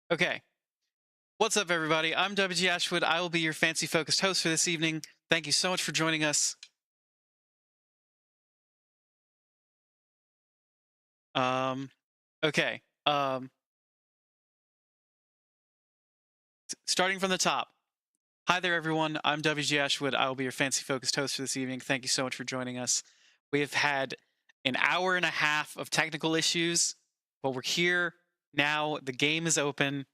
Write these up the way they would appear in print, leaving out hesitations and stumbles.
Okay. What's up, everybody? I'm WG Ashwood. I will be your fancy-focused host for this evening. Thank you so much for joining us. Okay. Starting from the top. Hi there, everyone. I'm WG Ashwood. I will be your fancy-focused host for this evening. Thank you so much for joining us. We have had an hour and a half of technical issues, but we're here now. The game is open,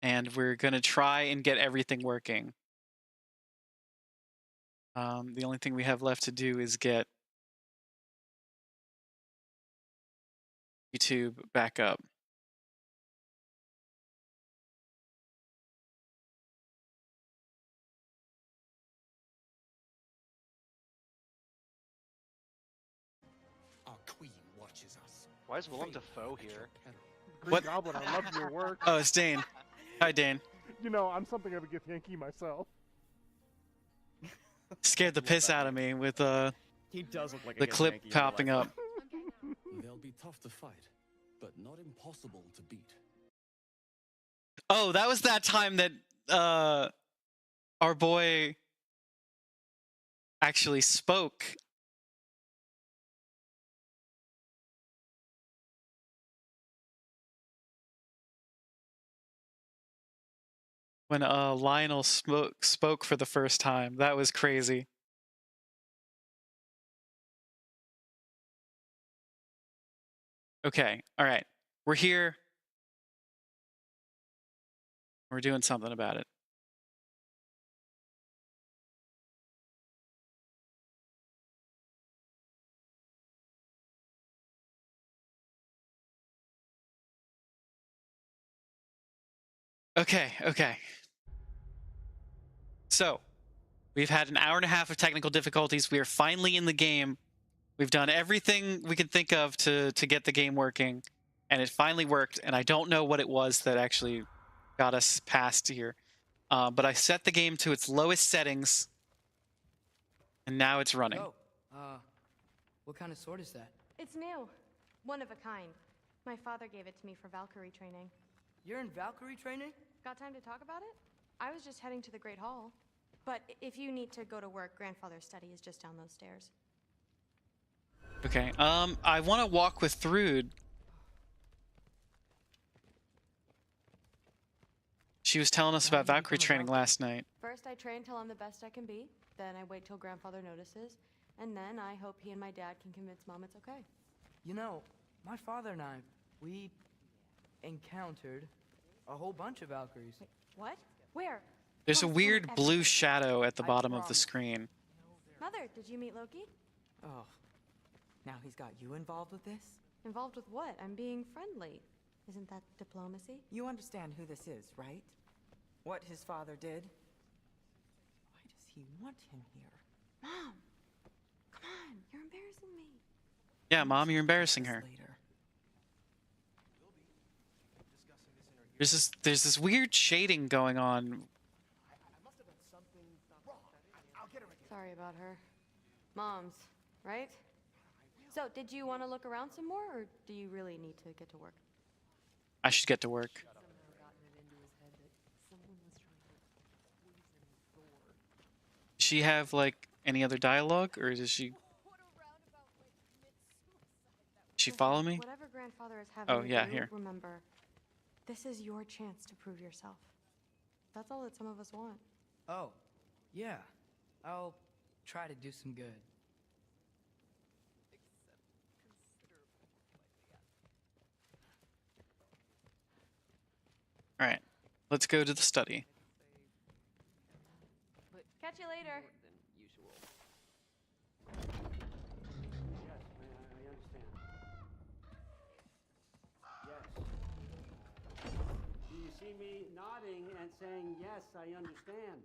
and we're going to try and get everything working. The only thing we have left to do is get YouTube back up. Our queen watches us. Why is Willem Dafoe here? Green What? Goblin, I love your work. Oh, it's Dane. Hi, Dane. You know, I'm something of a gift Yankee myself. Scared the piss out of me with He does look like the clip popping up. They'll be tough to fight, but not impossible to beat. Oh, that was that time that our boy actually spoke. When Lionel spoke for the first time. That was crazy. Okay, all right. We're here. We're doing something about it. Okay. So, we've had an hour and a half of technical difficulties. We are finally in the game. We've done everything we could think of to get the game working, and it finally worked, and I don't know what it was that actually got us past here. But I set the game to its lowest settings, and now it's running. Oh, what kind of sword is that? It's new. One of a kind. My father gave it to me for Valkyrie training. You're in Valkyrie training? Got time to talk about it? I was just heading to the Great Hall. But if you need to go to work, grandfather's study is just down those stairs. Okay, I want to walk with Thrud. She was telling us about Valkyrie training last night. First, I train till I'm the best I can be. Then I wait till grandfather notices. And then I hope he and my dad can convince mom it's okay. You know, my father and I, we encountered a whole bunch of Valkyries. Wait, what? Where? There's a Don't weird tell me blue everything. shadow at the I bottom of the promise. screen. Mother, did you meet Loki? Oh, now he's got you involved with this? Involved with what? I'm being friendly. Isn't that diplomacy? You understand who this is, right? What his father did? Why does he want him here? Mom! Come on, you're embarrassing me. Yeah, Mom, you're embarrassing her. Later. There's this weird shading going on. Sorry about her. Mom's, right? So, did you want to look around some more, or do you really need to get to work? I should get to work. Does she have, like, any other dialogue, or does she... She follow me? Whatever grandfather is having Oh, you yeah, do, here. remember, this is your chance to prove yourself. That's all that some of us want. Oh, yeah. I'll try to do some good. Alright, let's go to the study. Catch you later. Do you see me nodding and saying, yes, I understand?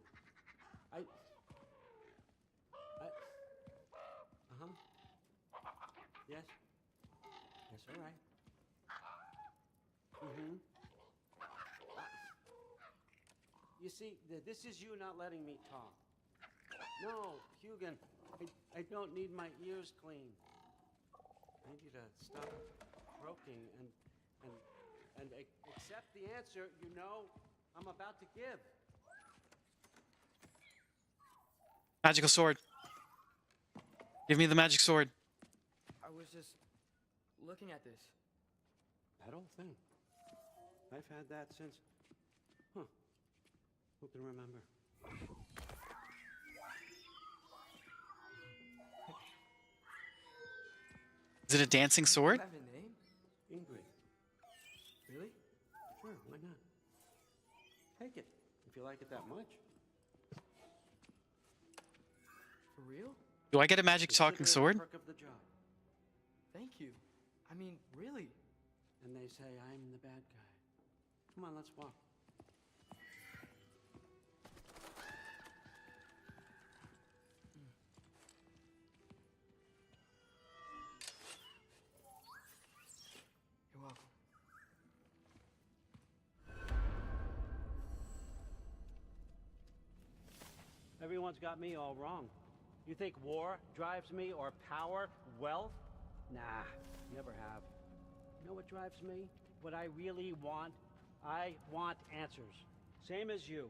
Yes? Yes, all right. You see, this is you not letting me talk. No, Hugin, I don't need my ears cleaned. I need you to stop croaking and accept the answer you know I'm about to give. Magical sword. Give me the magic sword. I was just looking at this. That old thing. I've had that since... Huh. Who can remember? Is it a dancing sword? Do you have a name? Ingrid. Really? Sure, why not? Take it, if you like it that much. For real? Do I get a magic talking Consider it a sword? perk of the job. Thank you. I mean, really. And they say I'm the bad guy. Come on, let's walk. You're welcome. Everyone's got me all wrong. You think war drives me, or power, wealth? Nah, never have. You know what drives me? What I really want? I want answers. Same as you.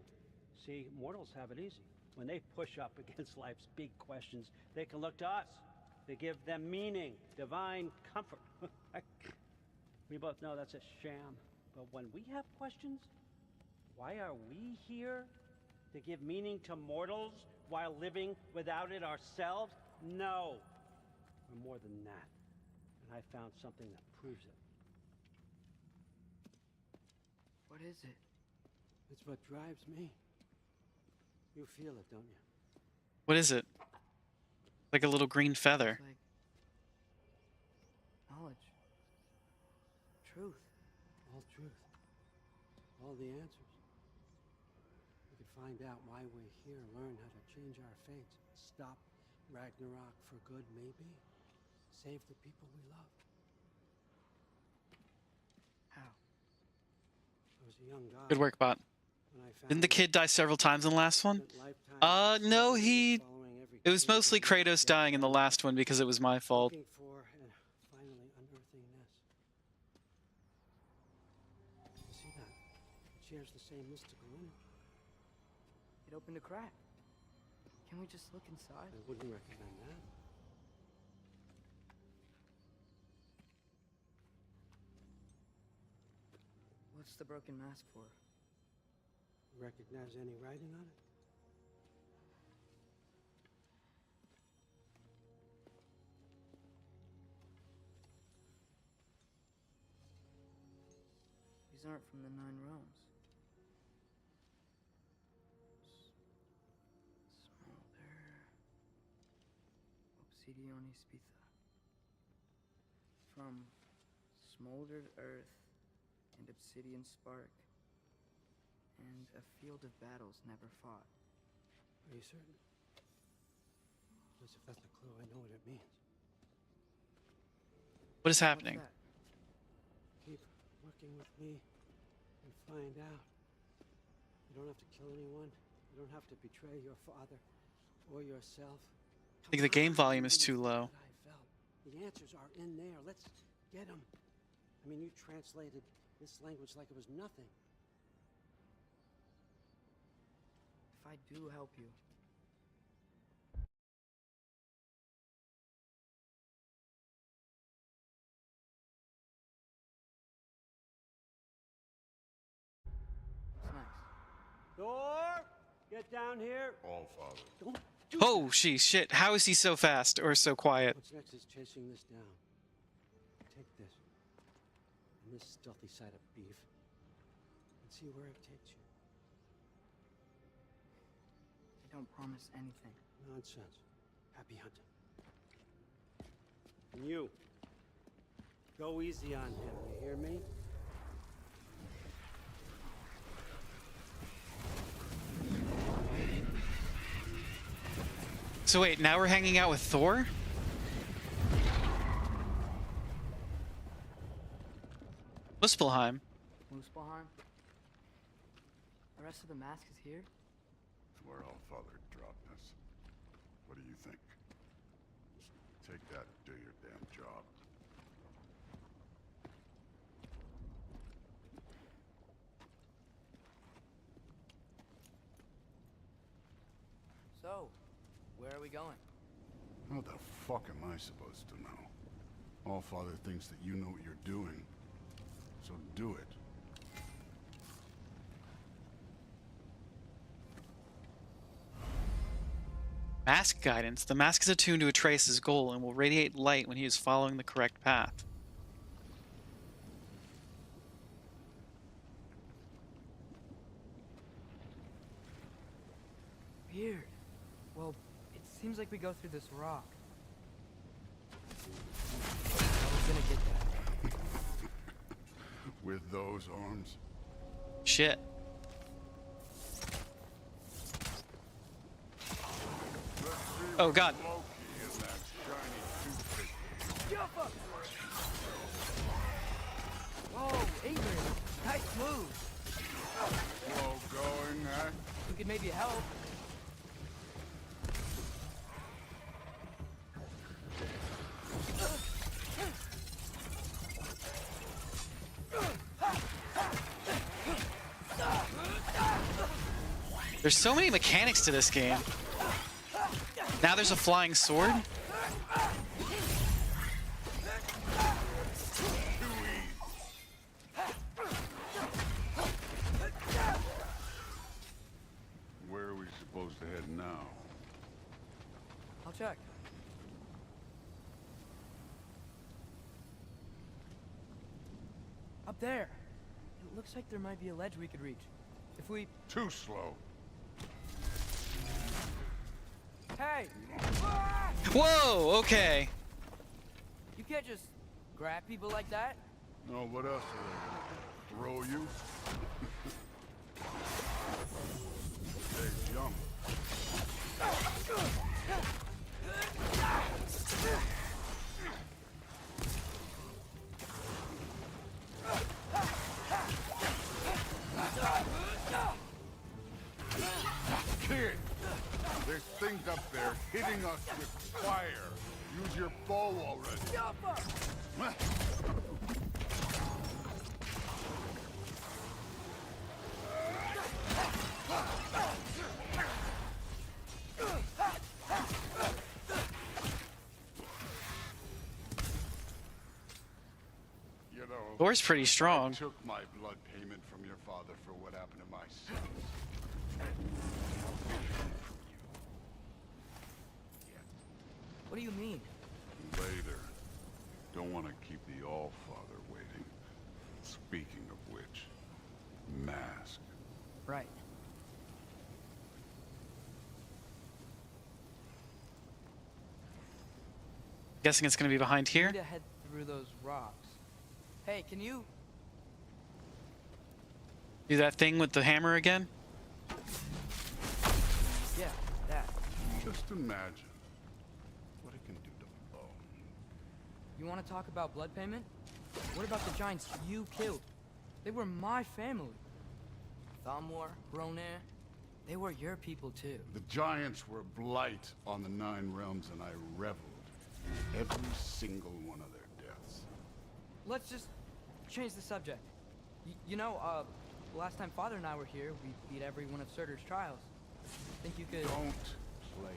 See, mortals have it easy. When they push up against life's big questions, they can look to us. They give them meaning, divine comfort. We both know that's a sham. But when we have questions, why are we here? To give meaning to mortals while living without it ourselves? No. We're more than that. And I found something that proves it. What is it? It's what drives me. You feel it, don't you? What is it? Like a little green feather. It's like knowledge. Truth. All truth. All the answers. We could find out why we're here, learn how to change our fates, stop Ragnarok for good, maybe. Save the people we love. How? I was a young guy. Good work, bot. when I found Didn't the it. kid die several times in the last one? Spent lifetimes No, studying, following every It was clue mostly that led Kratos to dying in the last one because it was my fault. looking for and finally unearthing this. You see that? It shares the same mystical energy. It opened a crack. Can we just look inside? I wouldn't recommend that. What's the broken mask for? Recognize any writing on it? These aren't from the Nine Realms. Smolder. Obsidione Spitha. From smoldered earth and obsidian spark. And a field of battles never fought. Are you certain? Because if that's a clue, I know what it means. What is What's happening? that? Keep working with me and find out. You don't have to kill anyone. You don't have to betray your father or yourself. I think the game volume is too low. I felt. The answers are in there. Let's get them. I mean, you translated this language like it was nothing. If I do help you, what's next? Thor, get down here. All father. Don't do Oh, shit. How is he so fast or so quiet? What's next is chasing this down. Take this. And this stealthy side of beef. And see where it takes you. I don't promise anything. Nonsense. Happy hunting. And you. Go easy on him, you hear me? So wait, now we're hanging out with Thor? Muspelheim. Muspelheim? The rest of the mask is here? It's where all father dropped us. What do you think? Take that and do your damn job. Where are we going? How the fuck am I supposed to know? Allfather thinks that you know what you're doing, so do it. Mask guidance. The mask is attuned to Atreus' goal and will radiate light when he is following the correct path. Weird. Well, it seems like we go through this rock. I was gonna get that. With those arms? Shit. Oh god. Loki and that shiny toothpick. Jump up! Whoa, Adrian, nice move. Slow going, eh? We could maybe help. There's so many mechanics to this game. Now there's a flying sword. Where are we supposed to head now? I'll check. Up there. It looks like there might be a ledge we could reach. If we... Too slow. Hey! Whoa, okay. You can't just grab people like that. No, what else are they gonna throw you? Hey, jump. Kid! There's things up there hitting us with fire. Use your bow already. You know, Thor's pretty strong. I took my blood payment from your father for what happened to my sons. What do you mean? Later. Don't want to keep the Allfather waiting. Speaking of which, mask. Right. Guessing it's gonna be behind We here. need to head through those rocks. Hey, can you... Do that thing with the hammer again. Yeah, that. Just imagine what it can do to bone. You want to talk about blood payment? What about the giants you killed? They were my family. Thamor, Ronair, they were your people too. The giants were blight on the 9 realms, and I reveled in every single one of their deaths. Let's just change the subject. You know, last time Father and I were here, we beat every one of Surtur's trials. Think you could... Don't play.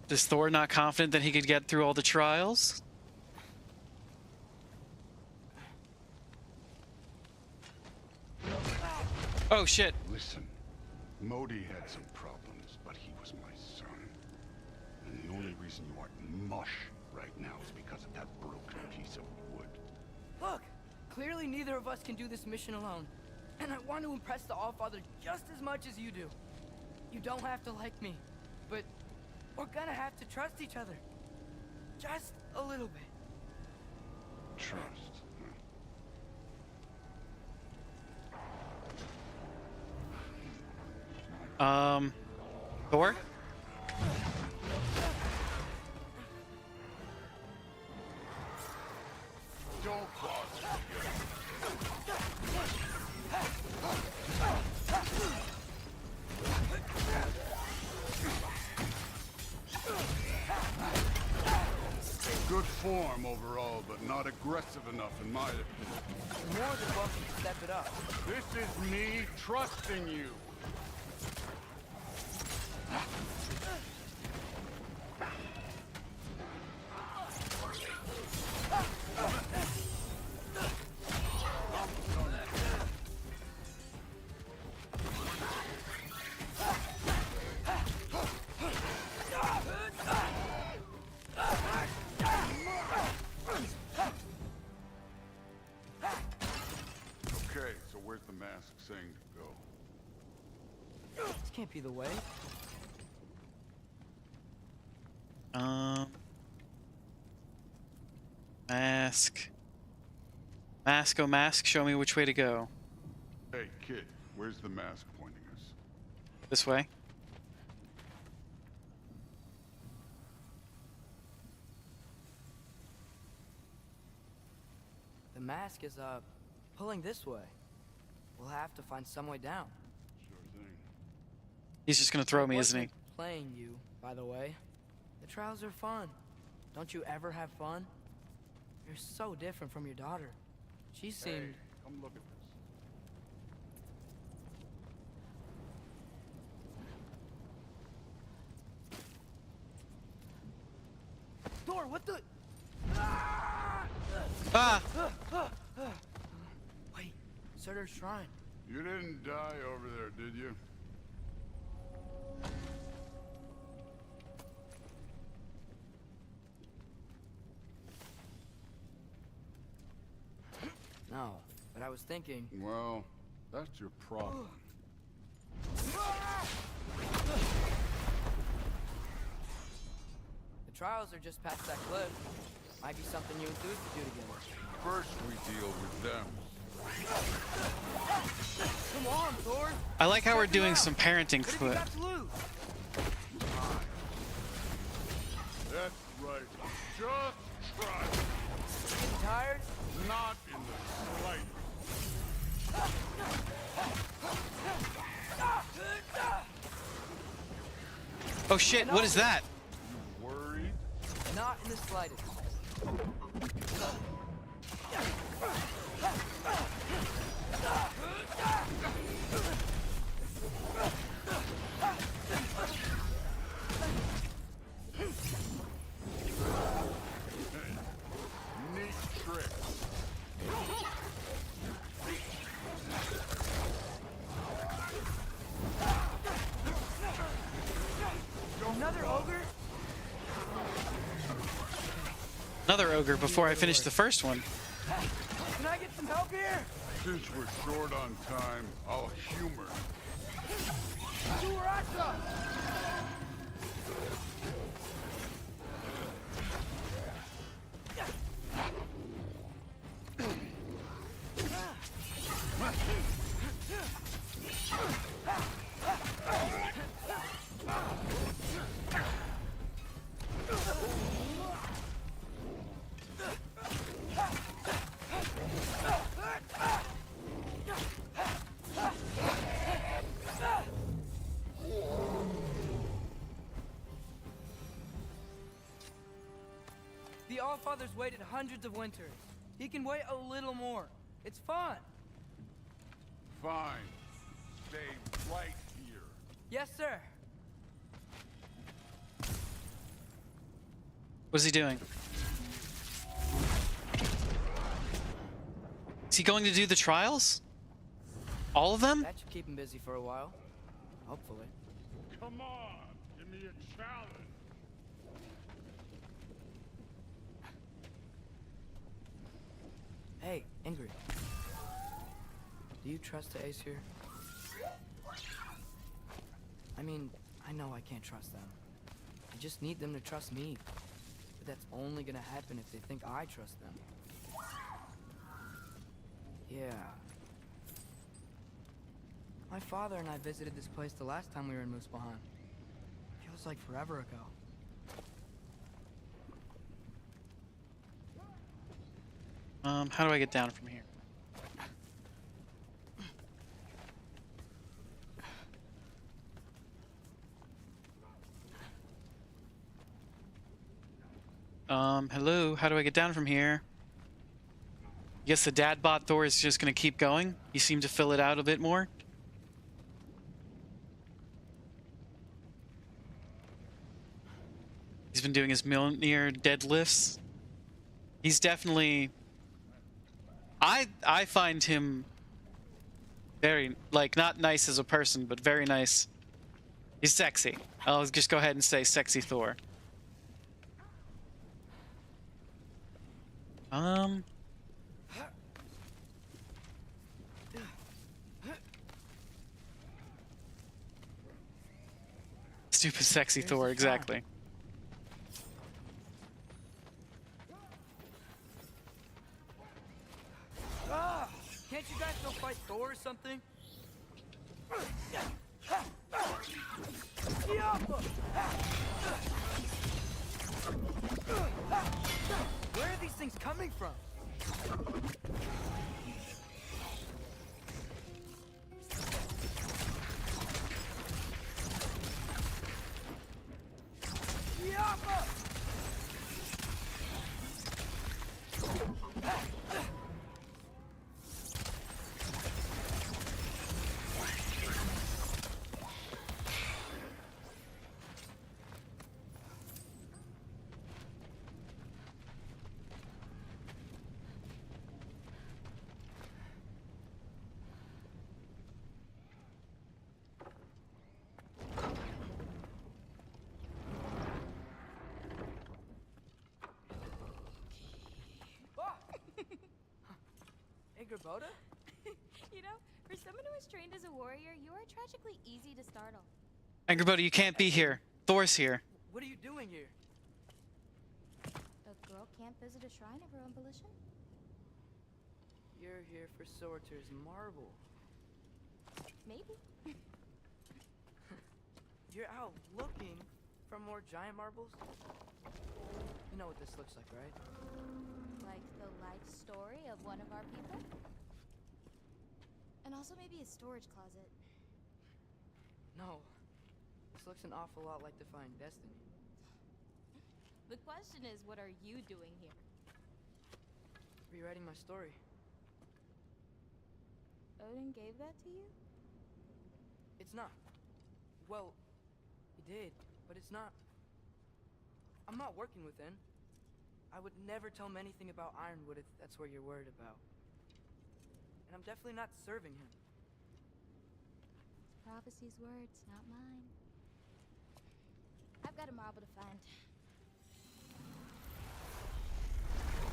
Is Thor not confident that he could get through all the trials? Oh shit. Listen, Modi had some problems, but he was my son. And the only reason you aren't mush right now is because of that broken piece of wood. Look! Clearly neither of us can do this mission alone. And I want to impress the Allfather just as much as you do. You don't have to like me, but we're gonna have to trust each other. Just a little bit. Trust. Thor? Don't bother. Good form overall, but not aggressive enough in my opinion. You're more than welcome to step it up. This is me trusting you. Okay, so where's the mask saying to go? This can't be the way. Mask. Mask, oh mask, show me which way to go. Hey, kid, where's the mask pointing us? This way? The mask is, pulling this way. We'll have to find some way down. Sure thing. He's just gonna throw me, I isn't he? wasn't playing you, by the way. The trials are fun. Don't you ever have fun? You're so different from your daughter. She seemed... Hey, come look at this. Thor, what the... Ah! Wait, Surtur's shrine. You didn't die over there, did you? No, but I was thinking... Well, that's your problem. The trials are just past that cliff. Might be something you and Zeus could do together. First we deal with them. Come on, Thor! I like how we're Check it doing out. some parenting What have you clip. got to lose? That's right. Just try. Getting tired? Not in the slightest. Oh shit, what is that? You worried? Not in the slightest. Neat trick. Another ogre? Another ogre before I finish the first one. Can I get some help here? Since we're short on time, I'll humor. Durata! The Allfather's waited hundreds of winters. He can wait a little more. It's fun. Fine. Stay right here. Yes, sir. What's he doing? Is he going to do the trials? All of them? That should keep him busy for a while. Hopefully. Come on, give me a challenge. Hey, Ingrid. Do you trust the Ace here? I mean, I know I can't trust them. I just need them to trust me. But that's only gonna happen if they think I trust them. Yeah. My father and I visited this place the last time we were in Muspelheim. Feels like forever ago. How do I get down from here? Hello, how do I get down from here? Guess the dad bot Thor is just gonna keep going. He seemed to fill it out a bit more. He's been doing his Mjolnir deadlifts. He's definitely... I find him very, like, not nice as a person, but very nice. He's sexy. I'll just go ahead and say sexy Thor. Stupid sexy There's Thor, the exactly. Can't you guys go fight Thor or something? Where are these things coming from? Hey, Grabota? You know, for someone who was trained as a warrior, you are tragically easy to startle. Angry Buddy, you can't be here. Thor's here. What are you doing here? A girl can't visit a shrine of her own volition? You're here for Sorter's marble. Maybe. You're out looking for more giant marbles? You know what this looks like, right? Like the life story of one of our people? And also maybe a storage closet. No. This looks an awful lot like Defying Destiny. The question is, what are you doing here? Rewriting my story. Odin gave that to you? It's not. Well, he did, but it's not. I'm not working with him. I would never tell him anything about Ironwood if that's what you're worried about. And I'm definitely not serving him. Prophecy's words, not mine. I've got a marble to find.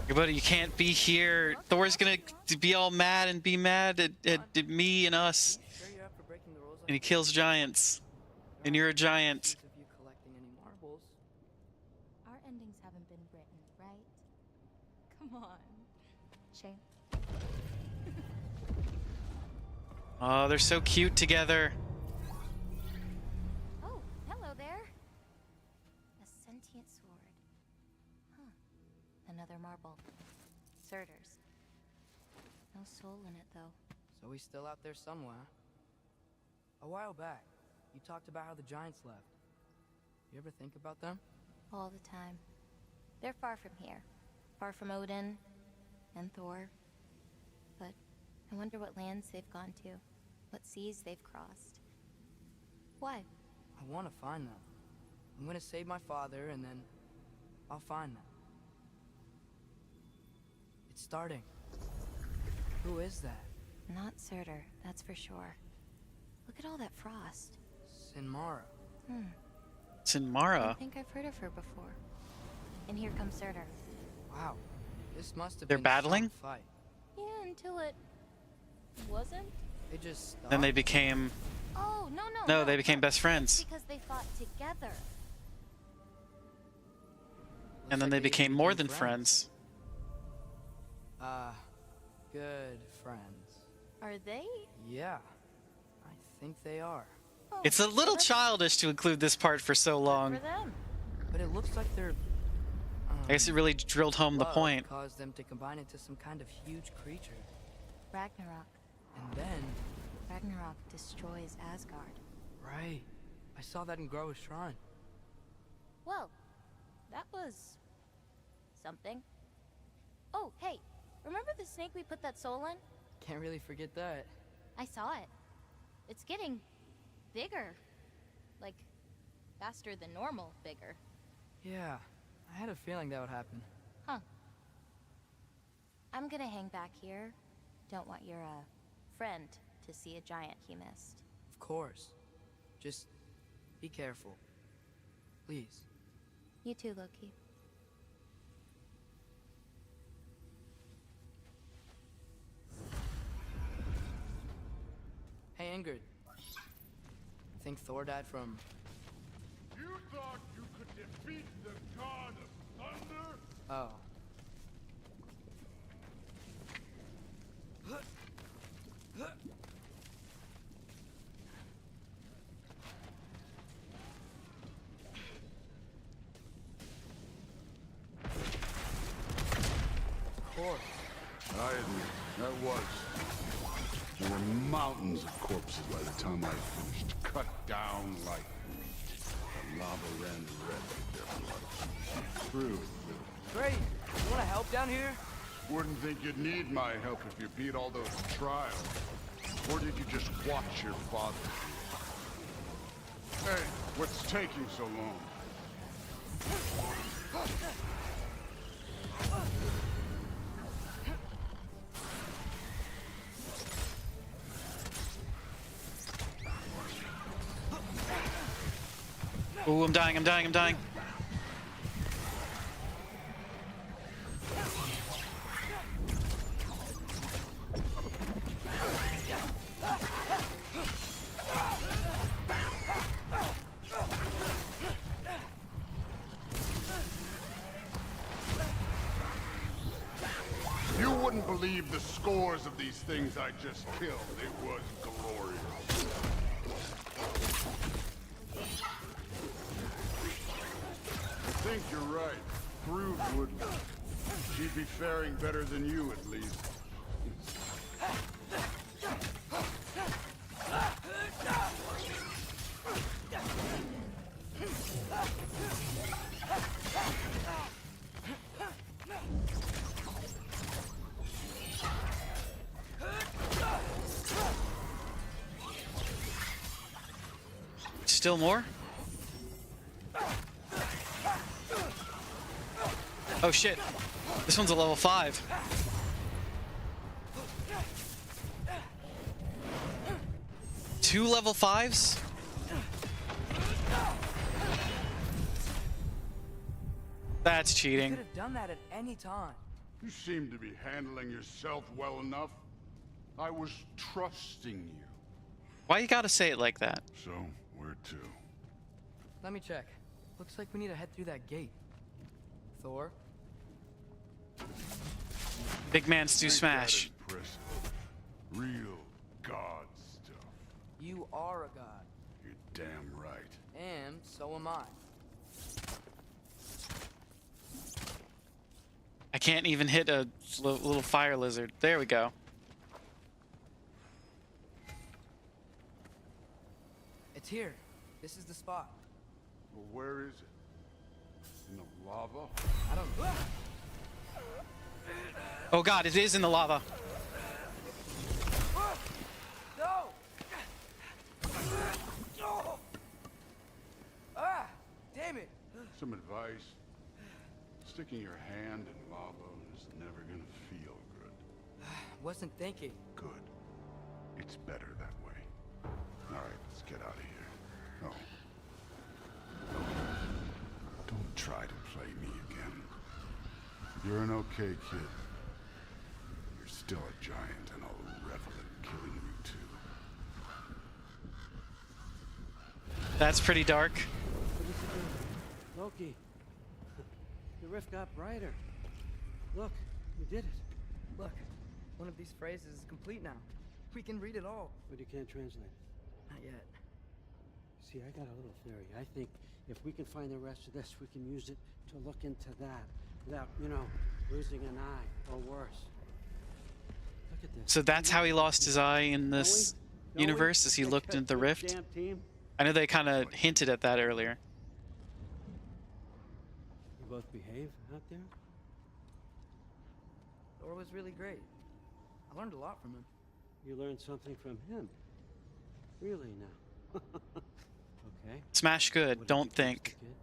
Angry Buddy, you can't be here. Thor's gonna be all mad and be mad at me and us. Sure you're up for breaking the rules? And he kills giants. And you're a giant. Of you collecting any marbles. Our endings haven't been written, right? Come on. Shame. Oh, they're so cute together. Oh, hello there. A sentient sword. Huh. Another marble. Surtur's. No soul in it, though. So he's still out there somewhere. A while back, you talked about how the giants left. You ever think about them? All the time. They're far from here. Far from Odin and Thor. But I wonder what lands they've gone to. What seas they've crossed. Why? I want to find them. I'm gonna save my father, and then I'll find them. It's starting. Who is that? Not Surtur, that's for sure. Look at all that frost. Sinmara. I Sinmara. think I've heard of her before. And here comes Surtur. Wow. This must have They're been battling? some fight. Yeah, until it wasn't. They just stopped. Then they became... Oh, no. No, they became best friends. Because they fought together. And then they became more than friends. Good friends. Are they? Yeah. I think they are. Oh, It's a little childish to include this part for so long. for them. But it looks like they're... I guess it really drilled home the love point. caused them to combine into some kind of huge creature. Ragnarok. And then... Ragnarok destroys Asgard. Right. I saw that in Groa's shrine. Well, that was something. Oh, hey, remember the snake we put that soul in? Can't really forget that. I saw it. It's getting bigger. Like, faster than normal bigger. Yeah, I had a feeling that would happen. Huh. I'm gonna hang back here. Don't want your, friend to see a giant he missed. Of course. Just be careful. Please. You too, Loki. Hey, Ingrid. Think Thor died from... You thought you could defeat the god of thunder? Oh. Of course. I admit, that was. There were mountains of corpses by the time I finished, cut down like meat. The lava ran red with their blood. True. Great. You want to help down here? Wouldn't think you'd need my help if you beat all those trials. Or did you just watch your father do it? Hey, what's taking so long? Ooh, I'm dying, I'm dying, I'm dying. You wouldn't believe the scores of these things I just killed. It was glorious. I think you're right. Brood would. She'd be faring better than you, at least. Still more? Oh shit. This one's a level 5. Two level 5s? That's You cheating. could have done that at any time. You seem to be handling yourself well enough. I was trusting you. Why you gotta say it like that? So, where to? Let me check. Looks like we need to head through that gate. Thor? Big mans do Ain't that smash. impressive? Real god stuff. You are a god. You're damn right. And so am I. I can't even hit a little fire lizard. There we go. It's here. This is the spot. Well, where is it? In the lava? I don't know. Oh god, it is in the lava. No! Ah! Damn it! Some advice. Sticking your hand in lava is never gonna feel good. Wasn't thinking. Good. It's better that way. All right, let's get out of here. Oh. Don't try to play me again. You're an okay kid. You're still a giant, and I'll revel in killing you too. That's pretty dark. What is it doing? Loki. The rift got brighter. Look, we did it. Look, one of these phrases is complete now. We can read it all. But you can't translate it. Not yet. See, I got a little theory. I think if we can find the rest of this, we can use it to look into that without, you know, losing an eye or worse. Look at this. So that's how he lost his eye in this universe, as he looked into the rift? Damn team. I know they kind of hinted at that earlier. You both behave out there? Thor was really great. I learned a lot from him. You learned something from him. Really now. Okay. Smash good, What did don't you teach think. the kid?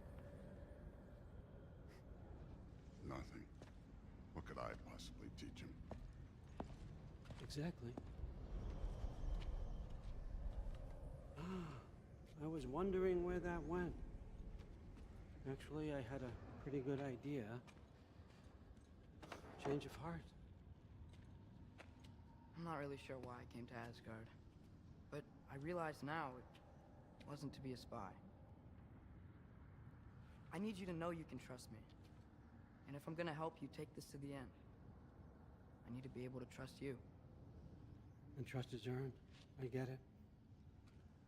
Nothing. What could I possibly teach him? Exactly. I was wondering where that went. Actually, I had a pretty good idea. Change of heart. I'm not really sure why I came to Asgard, but I realize now it wasn't to be a spy. I need you to know you can trust me. And if I'm gonna help you take this to the end, I need to be able to trust you. And trust is earned. I get it.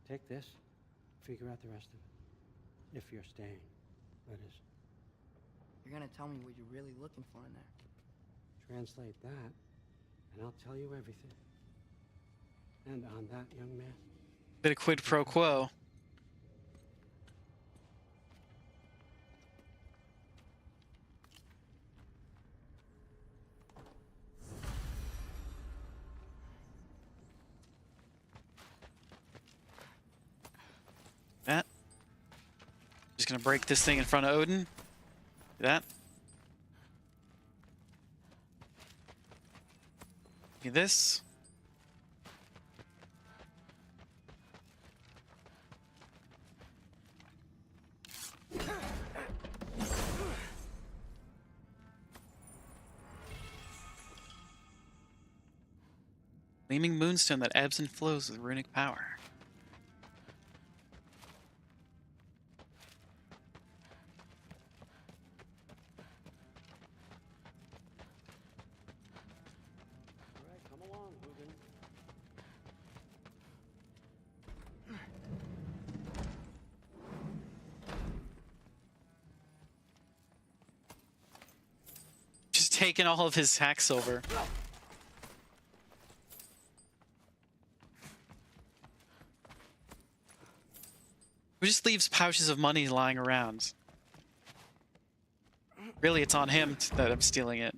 Take this, figure out the rest of it. If you're staying, that is. You're gonna tell me what you're really looking for in there. Translate that, and I'll tell you everything. And on that, young man, Bit of quid pro quo. That. Just gonna break this thing in front of Odin. Do that. Do this. Gleaming moonstone that ebbs and flows with runic power. all right, come along, Hugin. Just taking all of his hack silver. Who just leaves pouches of money lying around? Really, it's on him that I'm stealing it.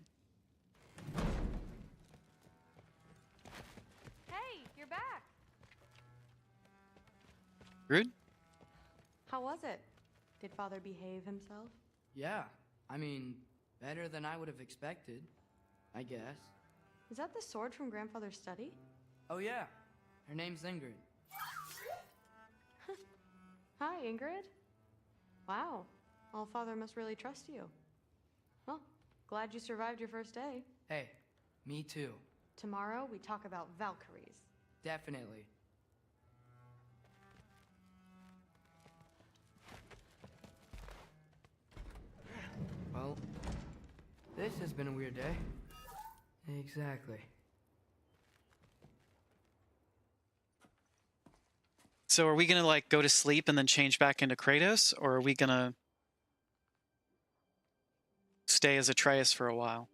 Hey, you're back. Rude? How was it? Did Father behave himself? Yeah, I mean, better than I would have expected, I guess. Is that the sword from Grandfather's study? Oh yeah, her name's Ingrid. Hi, Ingrid. Wow, All-Father must really trust you. Well, glad you survived your first day. Hey, me too. Tomorrow, we talk about Valkyries. Definitely. Well, this has been a weird day. Exactly. So are we gonna like go to sleep and then change back into Kratos, or are we gonna stay as Atreus for a while?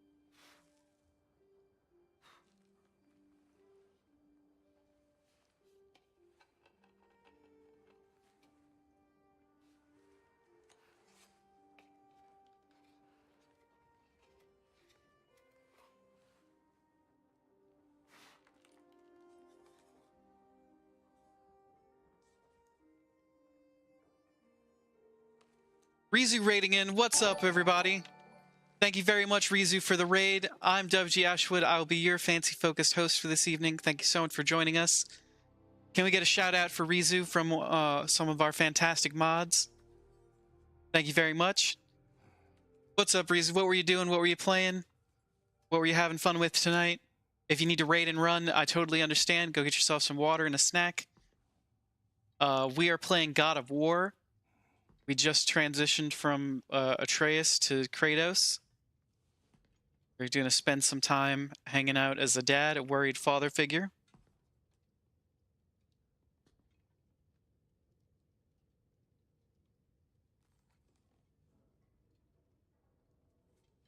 Rizu raiding in. What's up, everybody? Thank you very much, Rizu, for the raid. I'm WG Ashwood. I will be your fancy-focused host for this evening. Thank you so much for joining us. Can we get a shout-out for Rizu from some of our fantastic mods? Thank you very much. What's up, Rizu? What were you doing? What were you playing? What were you having fun with tonight? If you need to raid and run, I totally understand. Go get yourself some water and a snack. We are playing God of War. We just transitioned from Atreus to Kratos. We're going to spend some time hanging out as a dad, a worried father figure.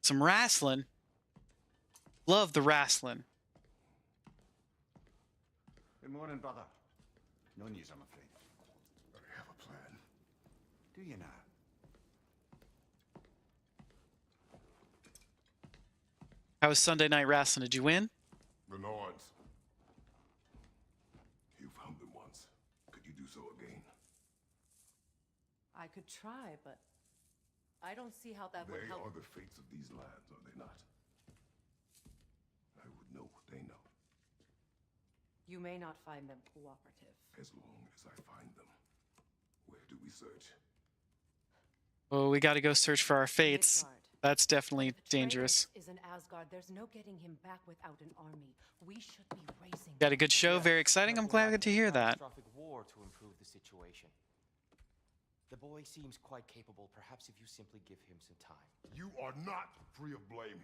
Some wrestling. Love the wrestling. Good morning, brother. No news, I'm afraid. I have a plan. Do you now? How was Sunday night wrestling? Did you win? The Nords. You found them once. Could you do so again? I could try, but I don't see how that would They help. are the fates of these lands, are they not? I would know what they know. You may not find them cooperative. As long as I find them. Where do we search? Oh, we got to go search for our fates. Midgard. That's definitely If Atreus dangerous. is in Asgard, there's no getting him back without an army. We should be raising. Got a good show. Very exciting. I'm glad to hear that. Catastrophic war to improve the situation. The boy seems quite capable. Perhaps if you simply give him some time. You are not free of blame.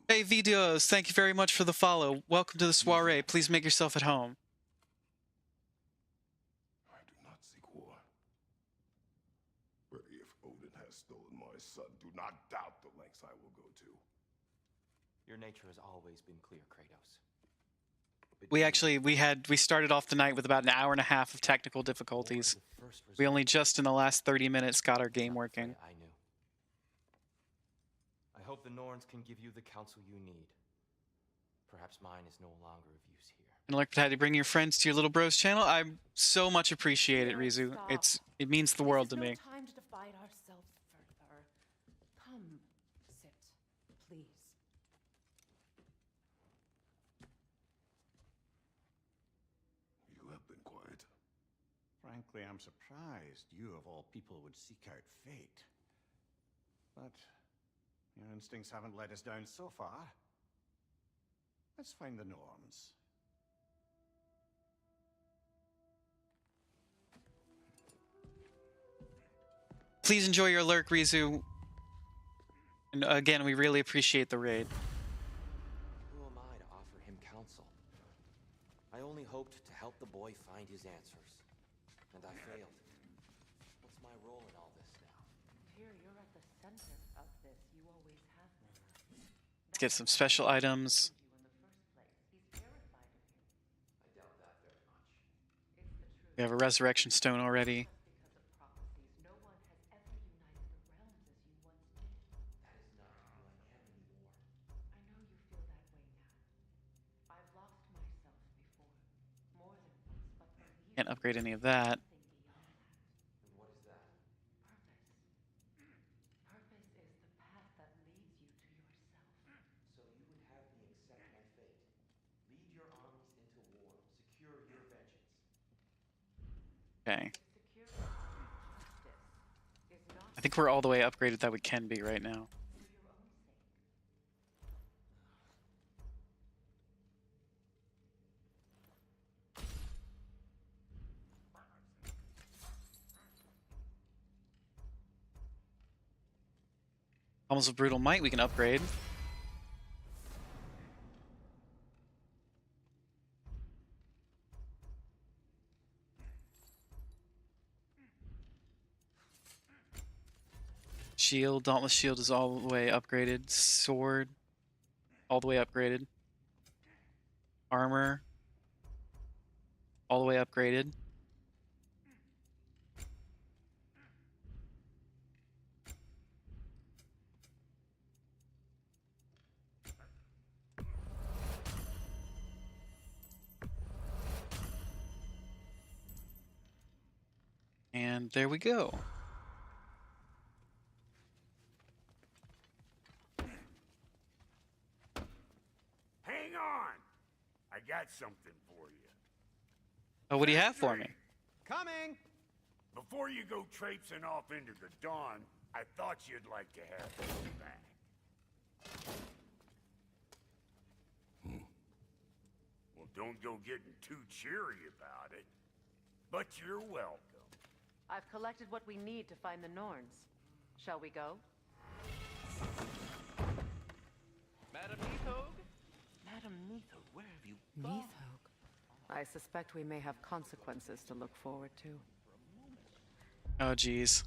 Hey, Videos, thank you very much for the follow. Welcome to the soiree. Please make yourself at home. I do not seek war. But if Odin has stolen my son, do not doubt the lengths I will go to. Your nature has always been clear, Kratos. But We started off the night with about an hour and a half of technical difficulties. We only just in the last 30 minutes got our game working. I knew. I hope the Norns can give you the counsel you need. Perhaps mine is no longer of use here. And like to bring your friends to your little bros channel. I so much appreciate it, Rizu. It means the world to me. No time to divide ourselves further. Come, sit, please. You have been quiet. Frankly, I'm surprised you of all people would seek out fate. But your instincts haven't let us down so far. Let's find the Norns. Please enjoy your lurk, Rizu. And again, we really appreciate the raid. Who am I to offer him counsel? I only hoped to help the boy find his answers. And I failed. What's my role in all this now? Tyr, you're at the center of this. You always have been. Let's get some special items. I doubt that very much. We have a resurrection stone already. No one has ever united the realms as you once did. That is not who I am anymore. I know you feel that way now. I've lost myself before, more than once, but believe Can't upgrade any of that. something beyond that. And what is that? Purpose. Purpose is the path that leads you to yourself. So you would have me accept my fate. Lead your armies into war. Secure your vengeance. Okay. Security, justice, is not I think we're all the way upgraded that we can be right now. for your own sake. Almost a brutal might we can upgrade. Shield, Dauntless Shield is all the way upgraded. Sword, all the way upgraded. Armor, all the way upgraded. And there we go. Hang on! I got something for you. Oh, what do you have for me? Coming! Before you go traipsing off into the dawn, I thought you'd like to have this back. Well, don't go getting too cheery about it. But you're welcome. I've collected what we need to find the Norns. Shall we go? Madam Neathog? Madam Neathog, where have you Neathog. I suspect we may have consequences to look forward to. Oh, geez.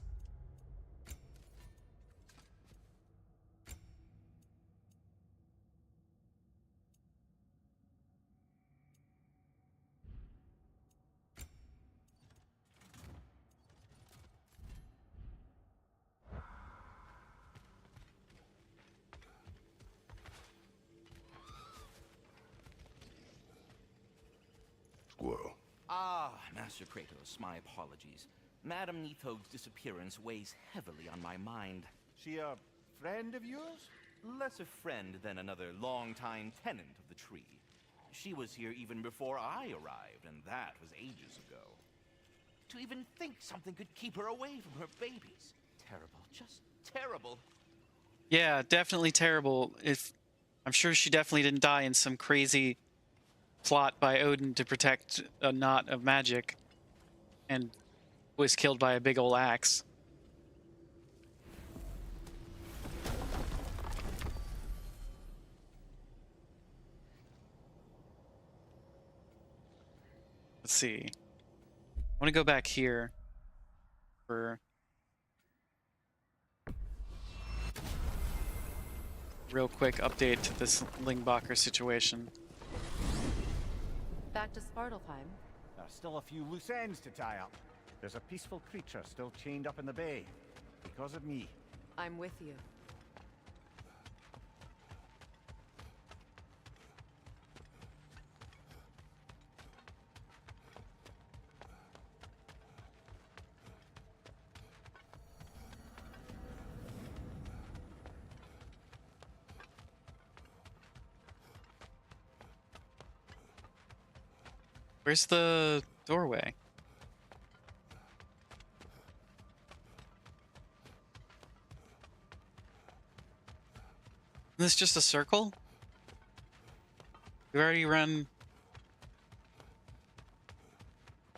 Master Kratos, my apologies. Madame Nithog's disappearance weighs heavily on my mind. She a friend of yours? Less a friend than another longtime tenant of the tree. She was here even before I arrived, and that was ages ago. To even think something could keep her away from her babies. Terrible, just terrible. Yeah, definitely terrible. I'm sure she definitely didn't die in some crazy plot by Odin to protect a knot of magic and was killed by a big old axe. Let's see. I want to go back here for real quick update to this Lingbacher situation. Back to Svartalfheim. There's still a few loose ends to tie up. There's a peaceful creature still chained up in the bay. Because of me. I'm with you. Where's the doorway? Isn't this just a circle? We already run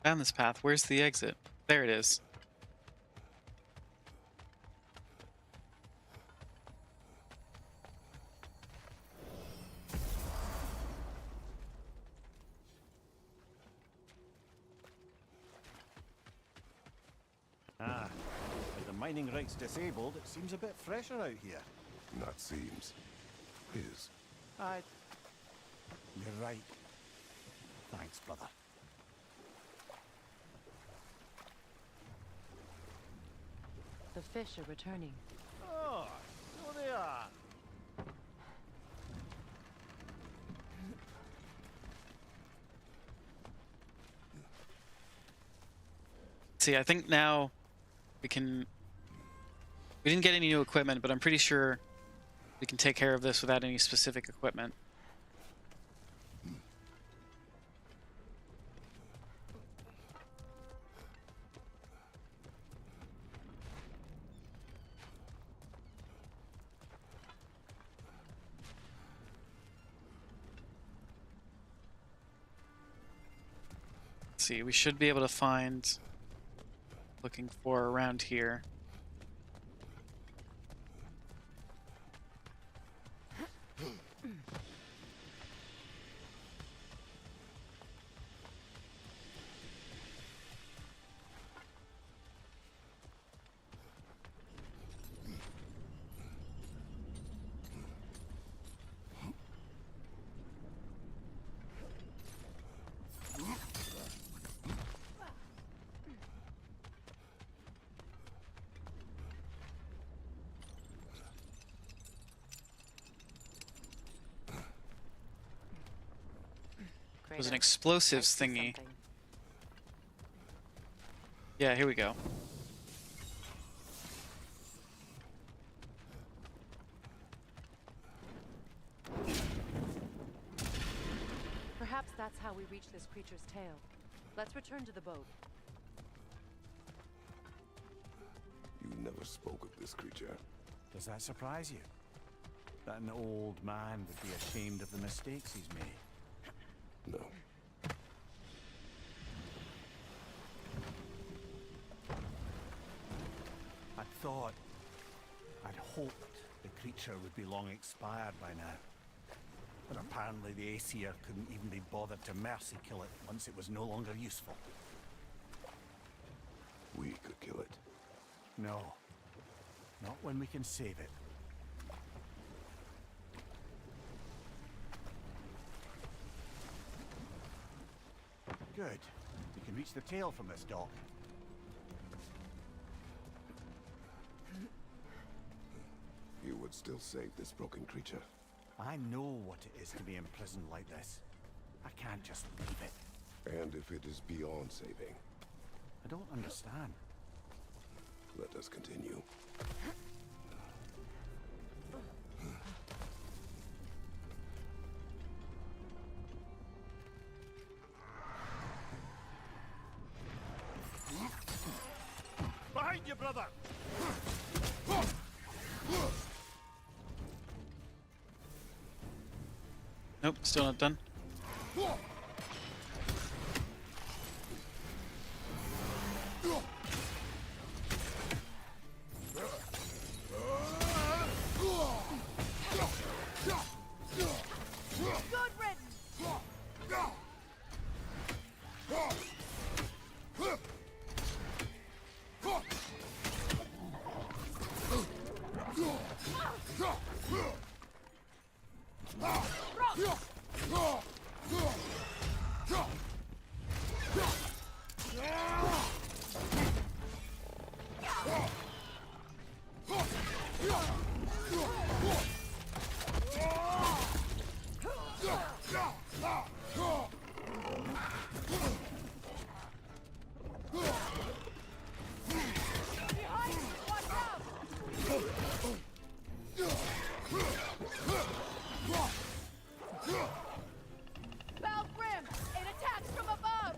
down this path. Where's the exit? There it is. With the mining rights disabled, it seems a bit fresher out here. Not seems. Is. You're right. Thanks, brother. The fish are returning. Oh, so they are. See, I think now we can... We didn't get any new equipment, but I'm pretty sure we can take care of this without any specific equipment. Let's see, we should be able to find... Looking for around here. It was an explosives thingy. Yeah, here we go. Perhaps that's how we reach this creature's tail. Let's return to the boat. You never spoke of this creature. Does that surprise you? That an old man would be ashamed of the mistakes he's made? No. I'd hoped the creature would be long expired by now. But apparently the Aesir couldn't even be bothered to mercy kill it once it was no longer useful. We could kill it. No. Not when we can save it. Good. We can reach the tail from this dock. You would still save this broken creature. I know what it is to be imprisoned like this. I can't just leave it. And if it is beyond saving, I don't understand. let us continue. Behind you, brother! Nope, still not done. Good riddance! Balgrim! It attacks from above!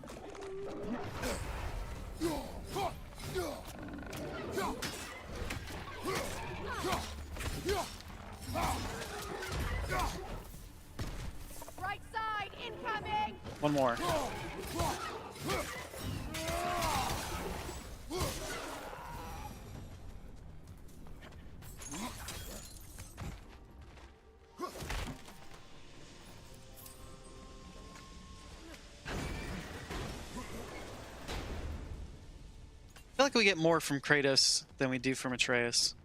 Right side, incoming! One more. I feel like we get more from Kratos than we do from Atreus.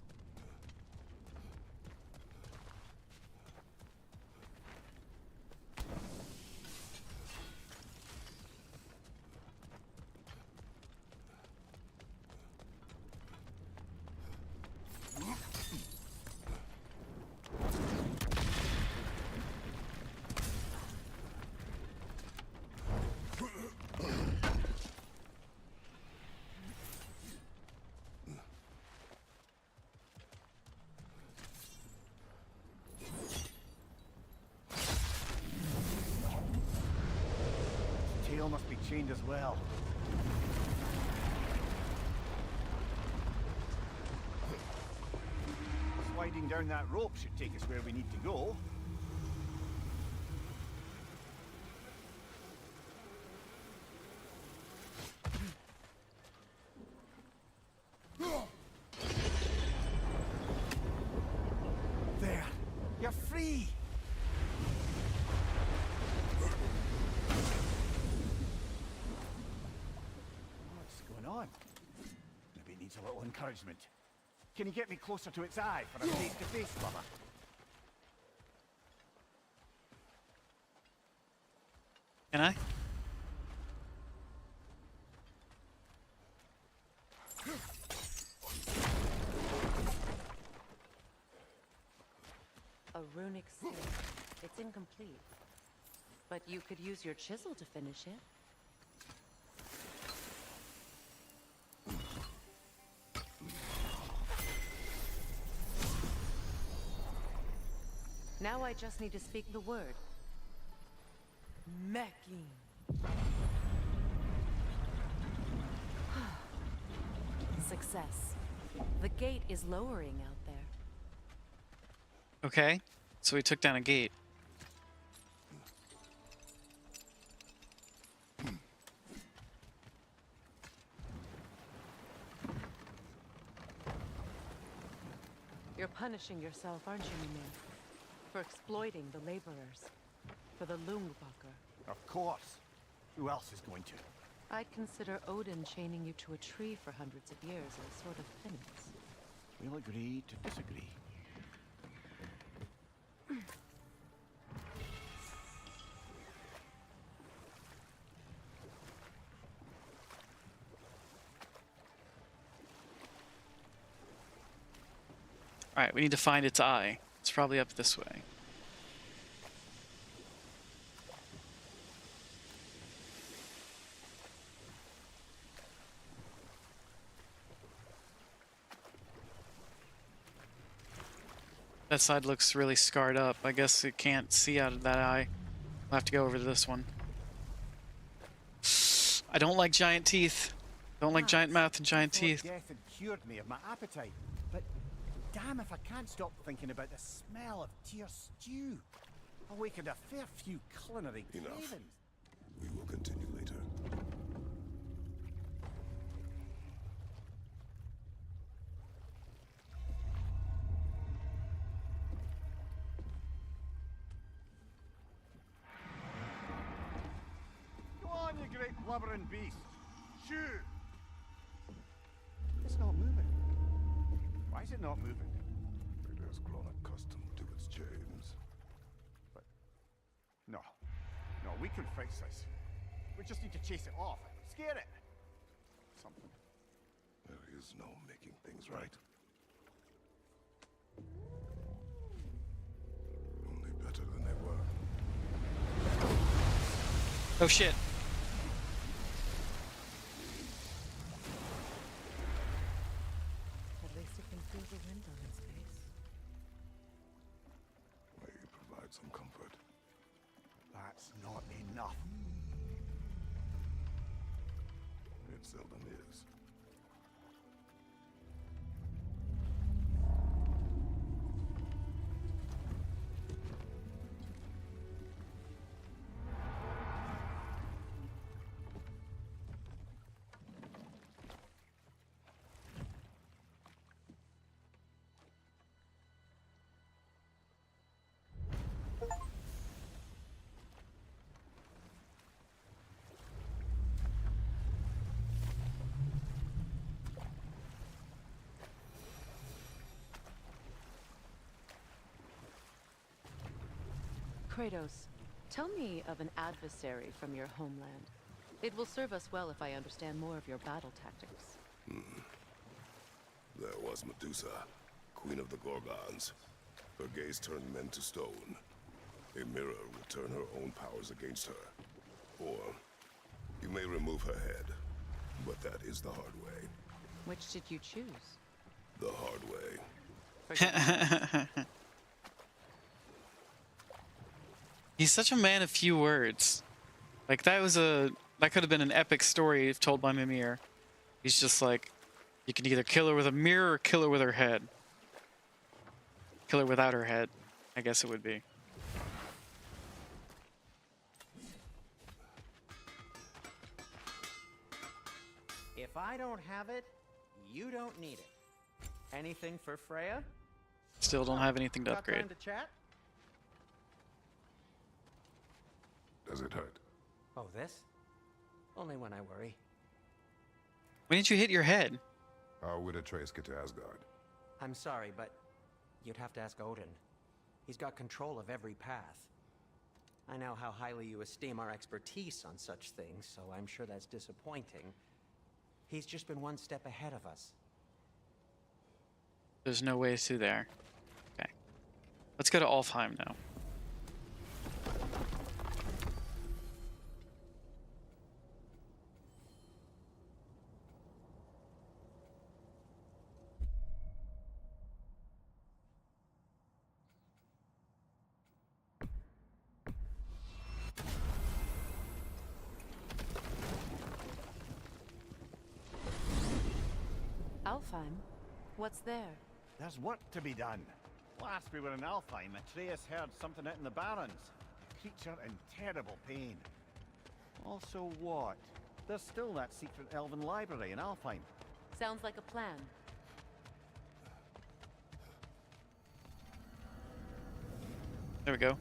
Tail must be chained as well. Sliding down that rope should take us where we need to go. There! You're free! What's going on? Maybe it needs a little encouragement. Can you get me closer to its eye for a face-to-face lover? Can I? A runic seal. It's incomplete. But you could use your chisel to finish it. Now I just need to speak the word. Mecking. Success. The gate is lowering out there. Okay, so we took down a gate. You're punishing yourself, aren't you, Mimir? For exploiting the laborers. For the Lungbacher. Of course. Who else is going to? I'd consider Odin chaining you to a tree for hundreds of years as a sort of penance. We'll agree to disagree. Alright, we need to find its eye. It's probably up this way. That side looks really scarred up. I guess it can't see out of that eye. I'll have to go over to this one. I don't like giant teeth. Don't like giant mouth and giant teeth. Death had cured me of my appetite, but damn if I can't stop thinking about the smell of tear stew. Awakened a fair few culinary cravings. We will continue later. Go on, you great blubbering beast. Shoo! It's not moving. Why is it not moving? It has grown accustomed to its chains. No. No, we can fix this. We just need to chase it off. Scare it. Something. There is no making things right. Only better than they were. Oh shit. At least it can feel the wind on its face. May you provide some comfort. That's not enough. It seldom is. Kratos, tell me of an adversary from your homeland. It will serve us well if I understand more of your battle tactics. There was Medusa, queen of the Gorgons. Her gaze turned men to stone. A mirror will turn her own powers against her. Or you may remove her head, but that is the hard way. Which did you choose? The hard way. He's such a man of few words. Like that could have been an epic story told by Mimir. He's just like, you can either kill her with a mirror or kill her with her head. Kill her without her head, I guess it would be. If I don't have it, you don't need it. Anything for Freya? Still don't have anything to Got upgrade. time to chat? Does it hurt? Oh, this? Only when I worry. When did you hit your head? How would Atreus get to Asgard? I'm sorry, but you'd have to ask Odin. He's got control of every path. I know how highly you esteem our expertise on such things, so I'm sure that's disappointing. He's just been one step ahead of us. There's no way through there. Okay. Let's go to Alfheim now. Alfheim? What's there? There's work to be done. Last we were in Alfheim, Atreus heard something out in the Barrens. A creature in terrible pain. Also what? There's still that secret elven library in Alfheim. Sounds like a plan. There we go.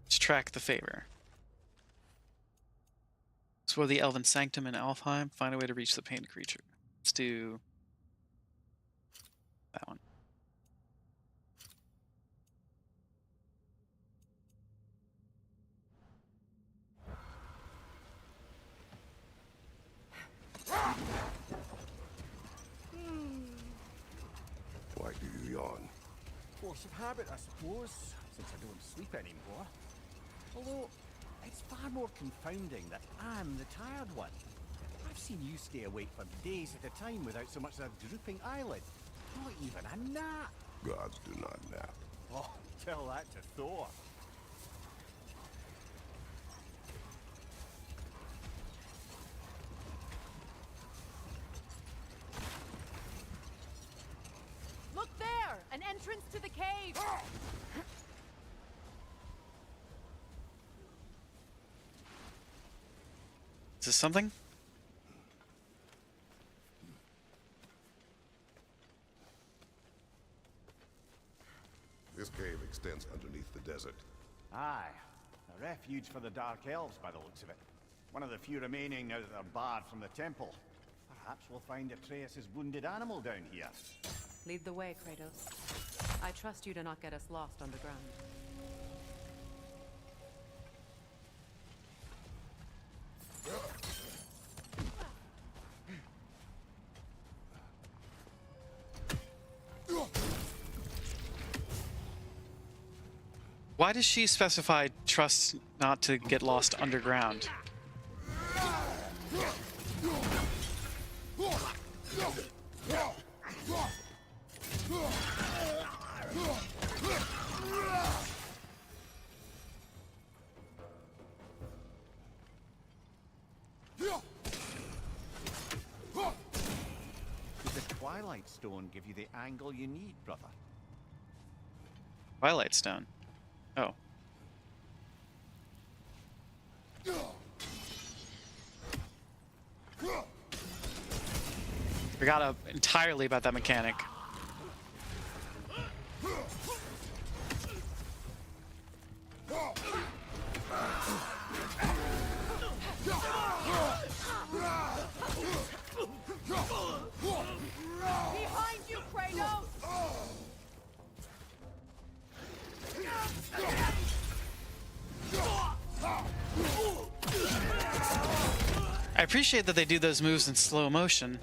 Let's track the favor. Explore the Elven Sanctum in Alfheim. Find a way to reach the painted creature. Let's do that one. Why do you yawn? Force of habit, I suppose, since I don't sleep anymore. Although, I It's far more confounding that I'm the tired one. I've seen you stay awake for days at a time without so much as a drooping eyelid. Not even a nap. Gods do not nap. Oh, tell that to Thor. Look there! An entrance to the cave! Is this something? This cave extends underneath the desert. Aye. A refuge for the Dark Elves by the looks of it. One of the few remaining now that they're barred from the temple. Perhaps we'll find Atreus' wounded animal down here. Lead the way, Kratos. I trust you to not get us lost underground. Why does she specify trust not to get lost underground? Did the Twilight Stone give you the angle you need, brother? Twilight Stone. Oh. Forgot entirely about that mechanic. Behind you, Kratos! I appreciate that they do those moves in slow motion.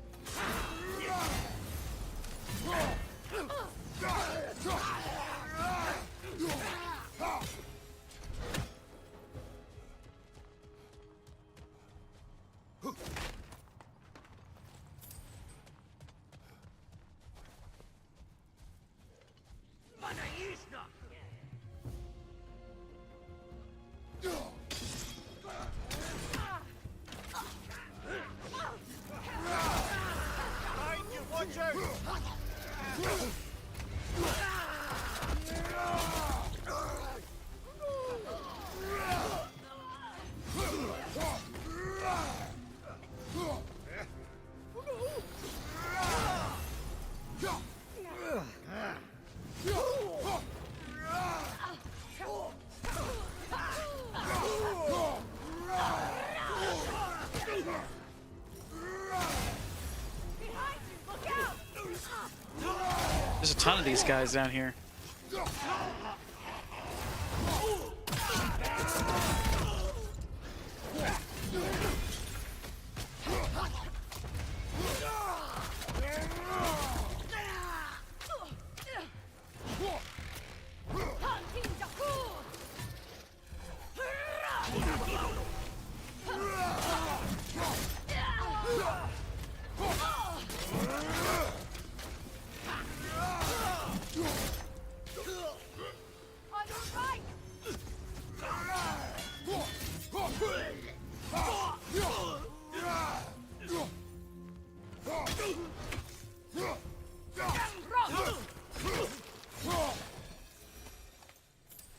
There's a ton of these guys down here.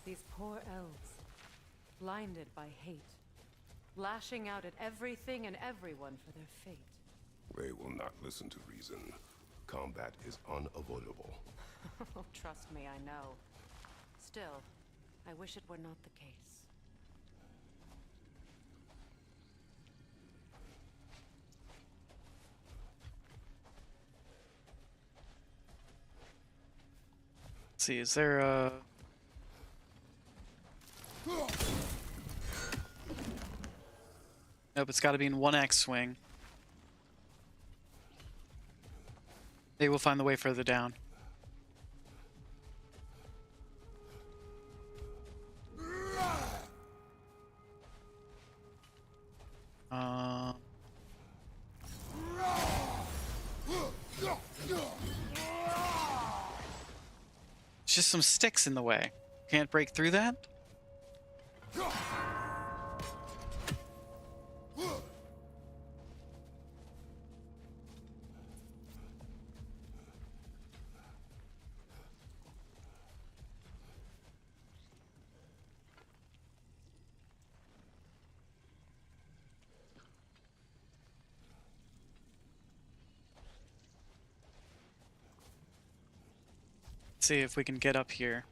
These poor elves, blinded by hate, lashing out at everything and everyone for their fate. They will not listen to reason. Combat is unavoidable. Trust me, I know. Still, I wish it were not the case. Let's see, is there a... Nope, it's got to be in one X-Swing. They will find the way further down. just some sticks in the way. Can't break through that? See if we can get up here.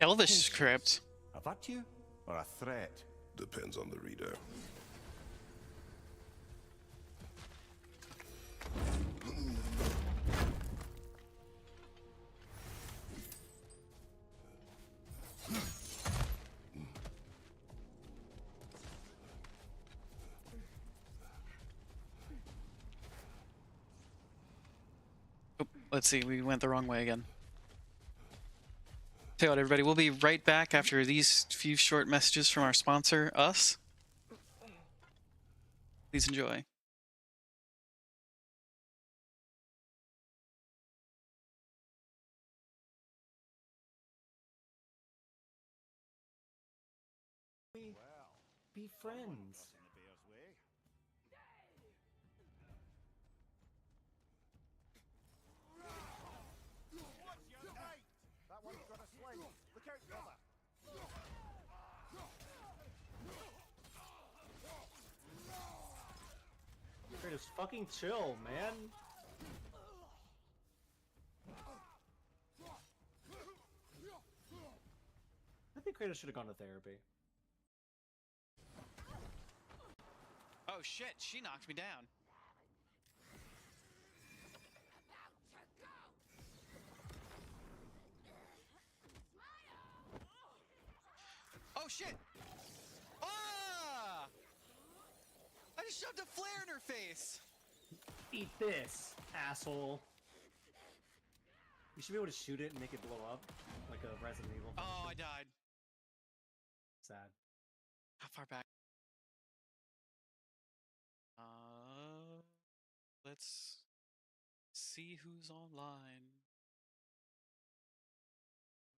Elvish script. A virtue or a threat? Depends on the reader. Oh, let's see, we went the wrong way again. Tell you what, everybody, we'll be right back after these few short messages from our sponsor, us. Please enjoy. Be friends. That one's got a sling. Look out, brother. Kratos, fucking chill, man. I think Kratos should have gone to therapy. Oh shit, she knocked me down. Oh shit! Ah! I just shoved a flare in her face! Eat this, asshole. You should be able to shoot it and make it blow up, like a Resident Evil. Oh, I died. Sad. How far back? Let's see who's online.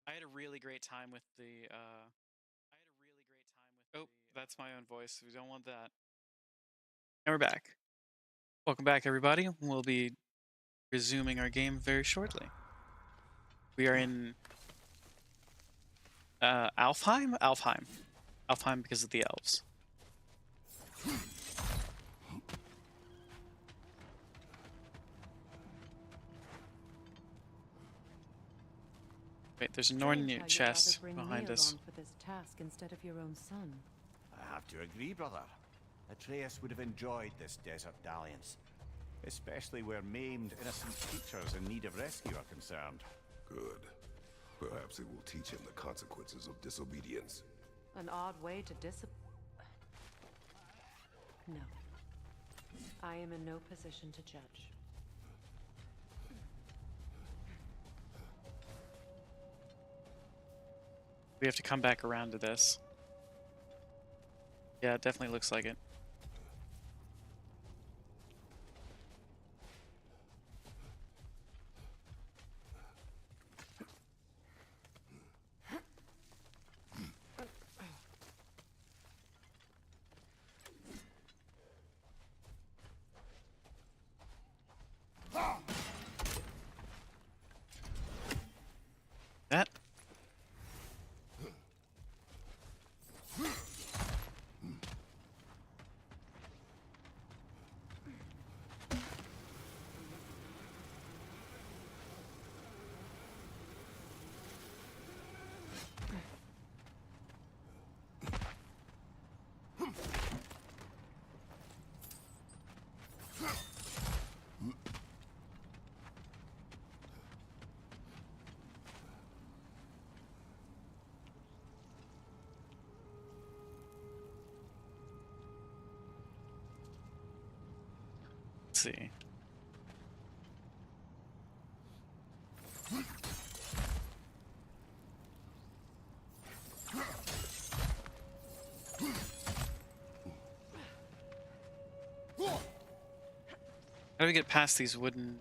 I had a really great time with the, Oh, that's my own voice. We don't want that. And we're back. Welcome back, everybody. We'll be resuming our game very shortly. We are in Alfheim? Alfheim. Alfheim because of the elves. Wait, there's a Norn chest behind us. For this task instead of your own son. I have to agree, brother. Atreus would have enjoyed this desert dalliance, especially where maimed, innocent creatures in need of rescue are concerned. Good. Perhaps it will teach him the consequences of disobedience. An odd way to No. I am in no position to judge. We have to come back around to this. Yeah, it definitely looks like it. That. see. How do we get past these wooden...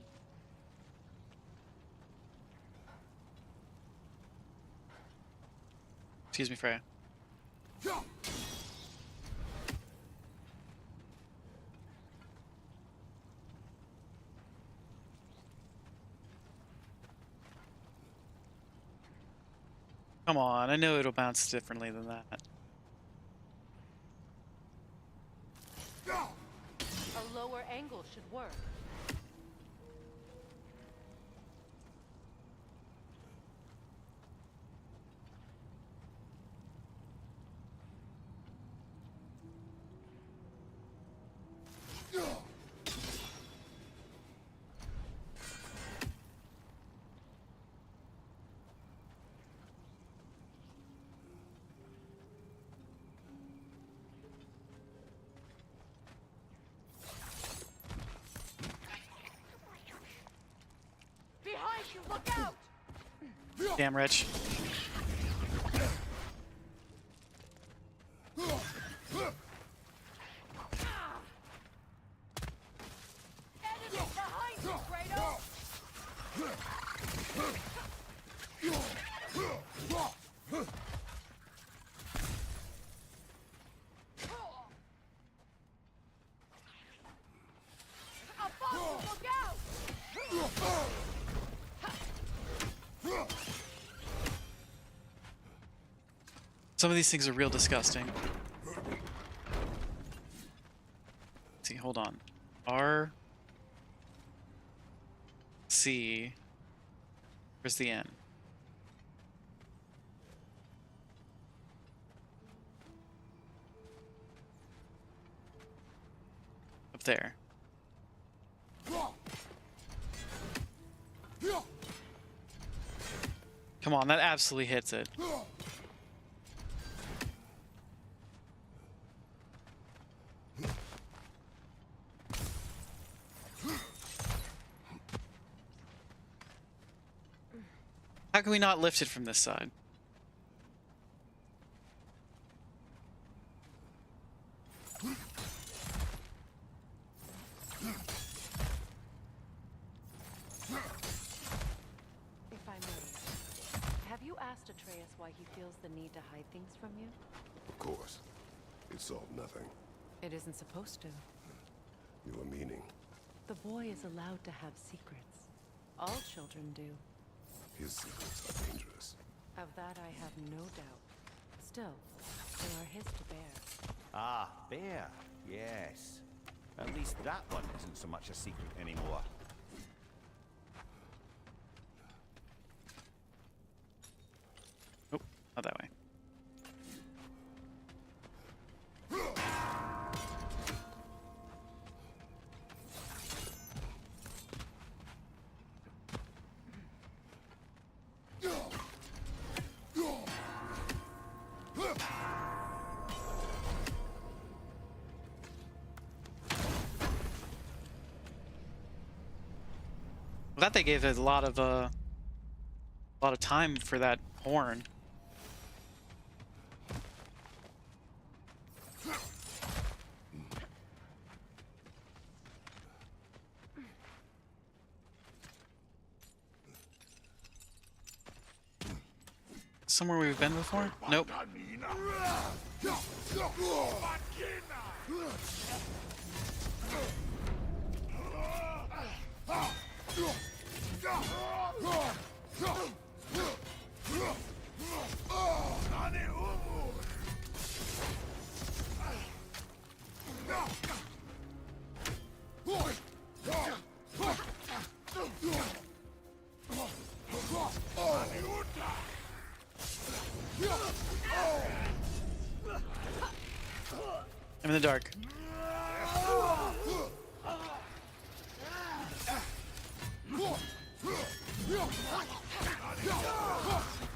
Excuse me, Freya. Come on, I know it'll bounce differently than that. A lower angle should work. Behind you, look out! Damn, Rich. Enemy behind you, Kratos! Apostle, look out! Some of these things are real disgusting. Let's see, hold on. R... C... Where's the N? Up there. Come on, that absolutely hits it. How can we not lift it from this side? If I may, have you asked Atreus why he feels the need to hide things from you? Of course. It solved nothing. It isn't supposed to. You were meaning. The boy is allowed to have secrets. All children do. His secrets are dangerous. Of that I have no doubt. Still, they are his to bear. Ah, bear. Yes. At least that one isn't so much a secret anymore. Nope, not that way. I'm glad they gave it a lot of time for that horn. Somewhere we've been before? Nope. I'm in the dark.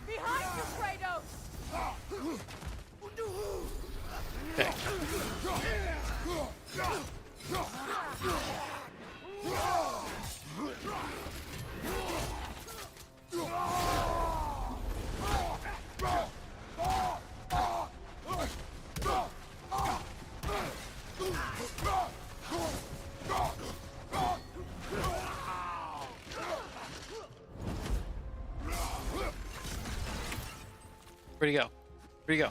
Behind you, Kratos! Okay. Where'd he go? Where'd he go?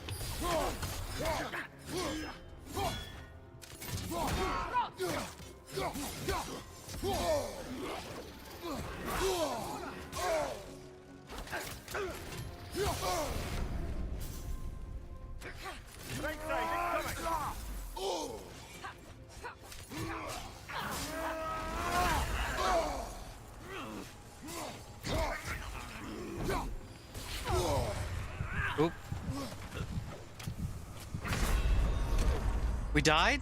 Oop. We died?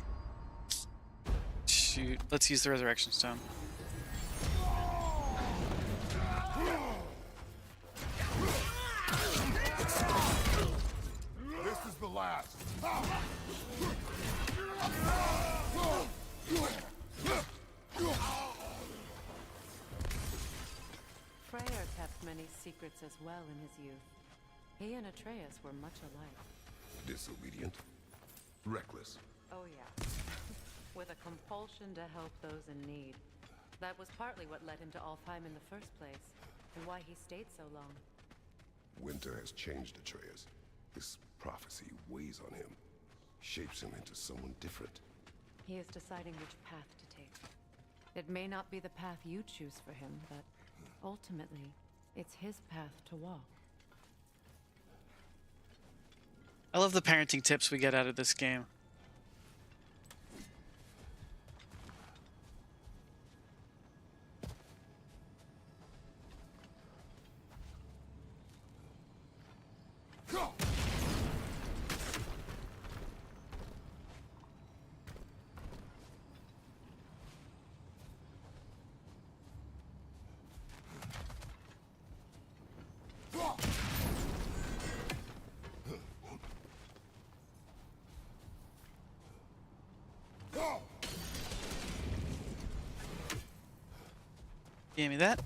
Shoot. Let's use the resurrection stone. This is the last. Freyr kept many secrets as well in his youth. He and Atreus were much alike. Disobedient. Reckless. Oh yeah. With a compulsion to help those in need. That was partly what led him to Alfheim in the first place, and why he stayed so long. Winter has changed Atreus. This prophecy weighs on him. Shapes him into someone different. He is deciding which path to take. It may not be the path you choose for him, but ultimately, it's his path to walk. I love the parenting tips we get out of this game. Give me that.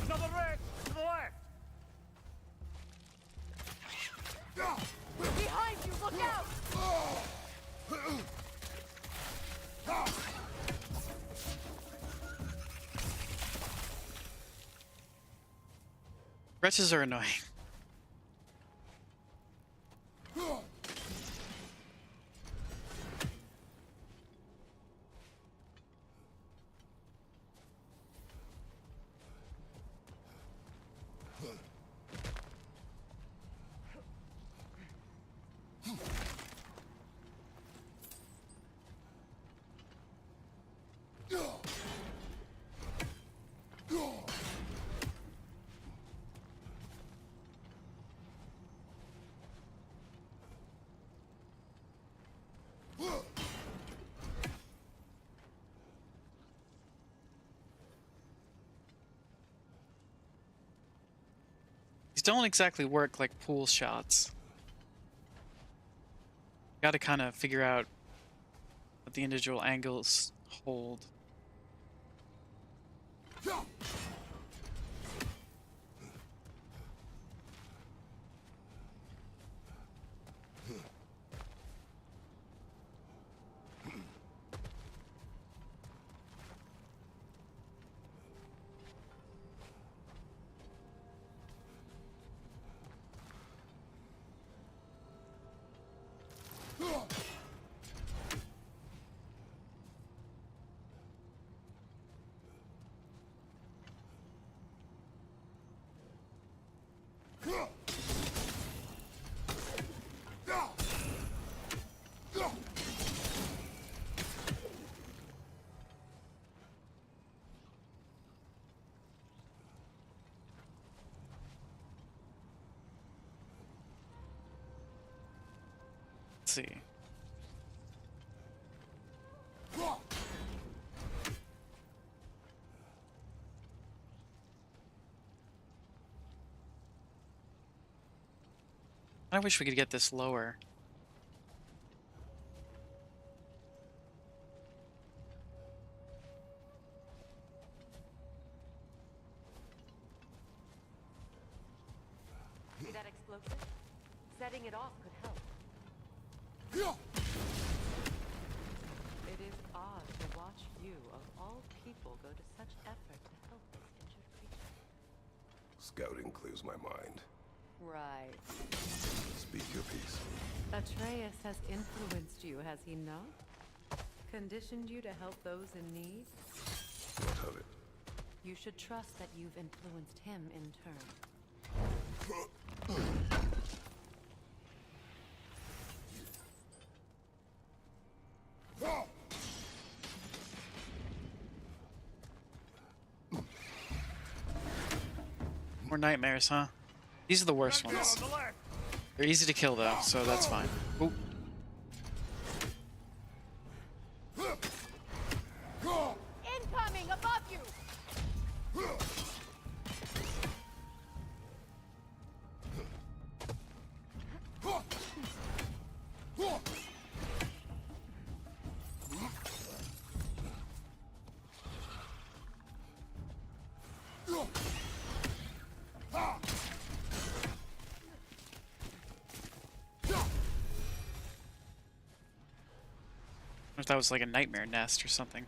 Another red to the left. Behind you, look out! Wretches are annoying. These don't exactly work like pool shots. Got to kind of figure out what the individual angles hold. Let's see. I wish we could get this lower. that explosive? Setting it off could help. It is odd to watch you, of all people, go to such effort to help this injured creature. Scouting clears my mind. Right. Speak your piece. Atreus has influenced you, has he not? Conditioned you to help those in need? What of it? You should trust that you've influenced him in turn. More nightmares, huh? These are the worst ones. They're easy to kill though, so that's fine. Ooh. Incoming above you! I if that was like a nightmare nest or something.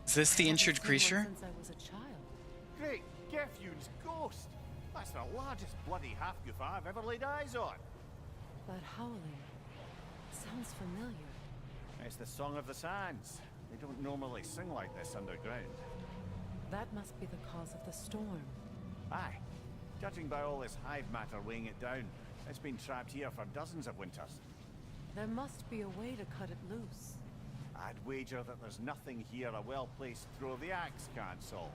Is this the injured creature? Since I was a child. Great Gefyun's ghost! That's the largest bloody half-goofa I've ever laid eyes on. That howling sounds familiar. It's the Song of the Sands. They don't normally sing like this underground. That must be the cause of the storm. Aye. Judging by all this hive matter weighing it down, it's been trapped here for dozens of winters. There must be a way to cut it loose. I'd wager that there's nothing here a well-placed throw of the axe can't solve.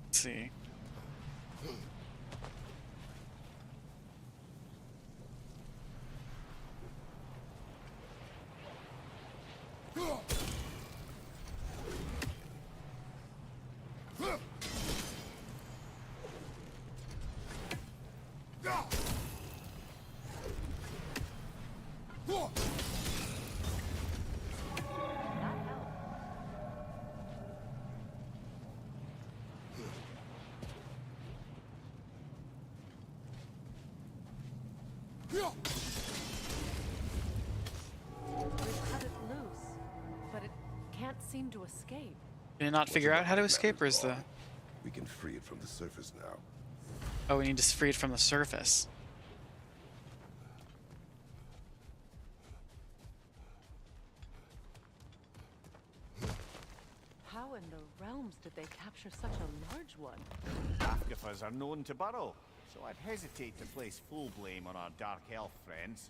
Let's see. We cut it loose, but it can't seem to escape. Did it not figure out how to escape, or is the... We can free it from the surface now. Oh, we need to free it from the surface. How in the realms did they capture such a large one? Half-goofas are known to burrow, so I'd hesitate to place full blame on our dark elf friends.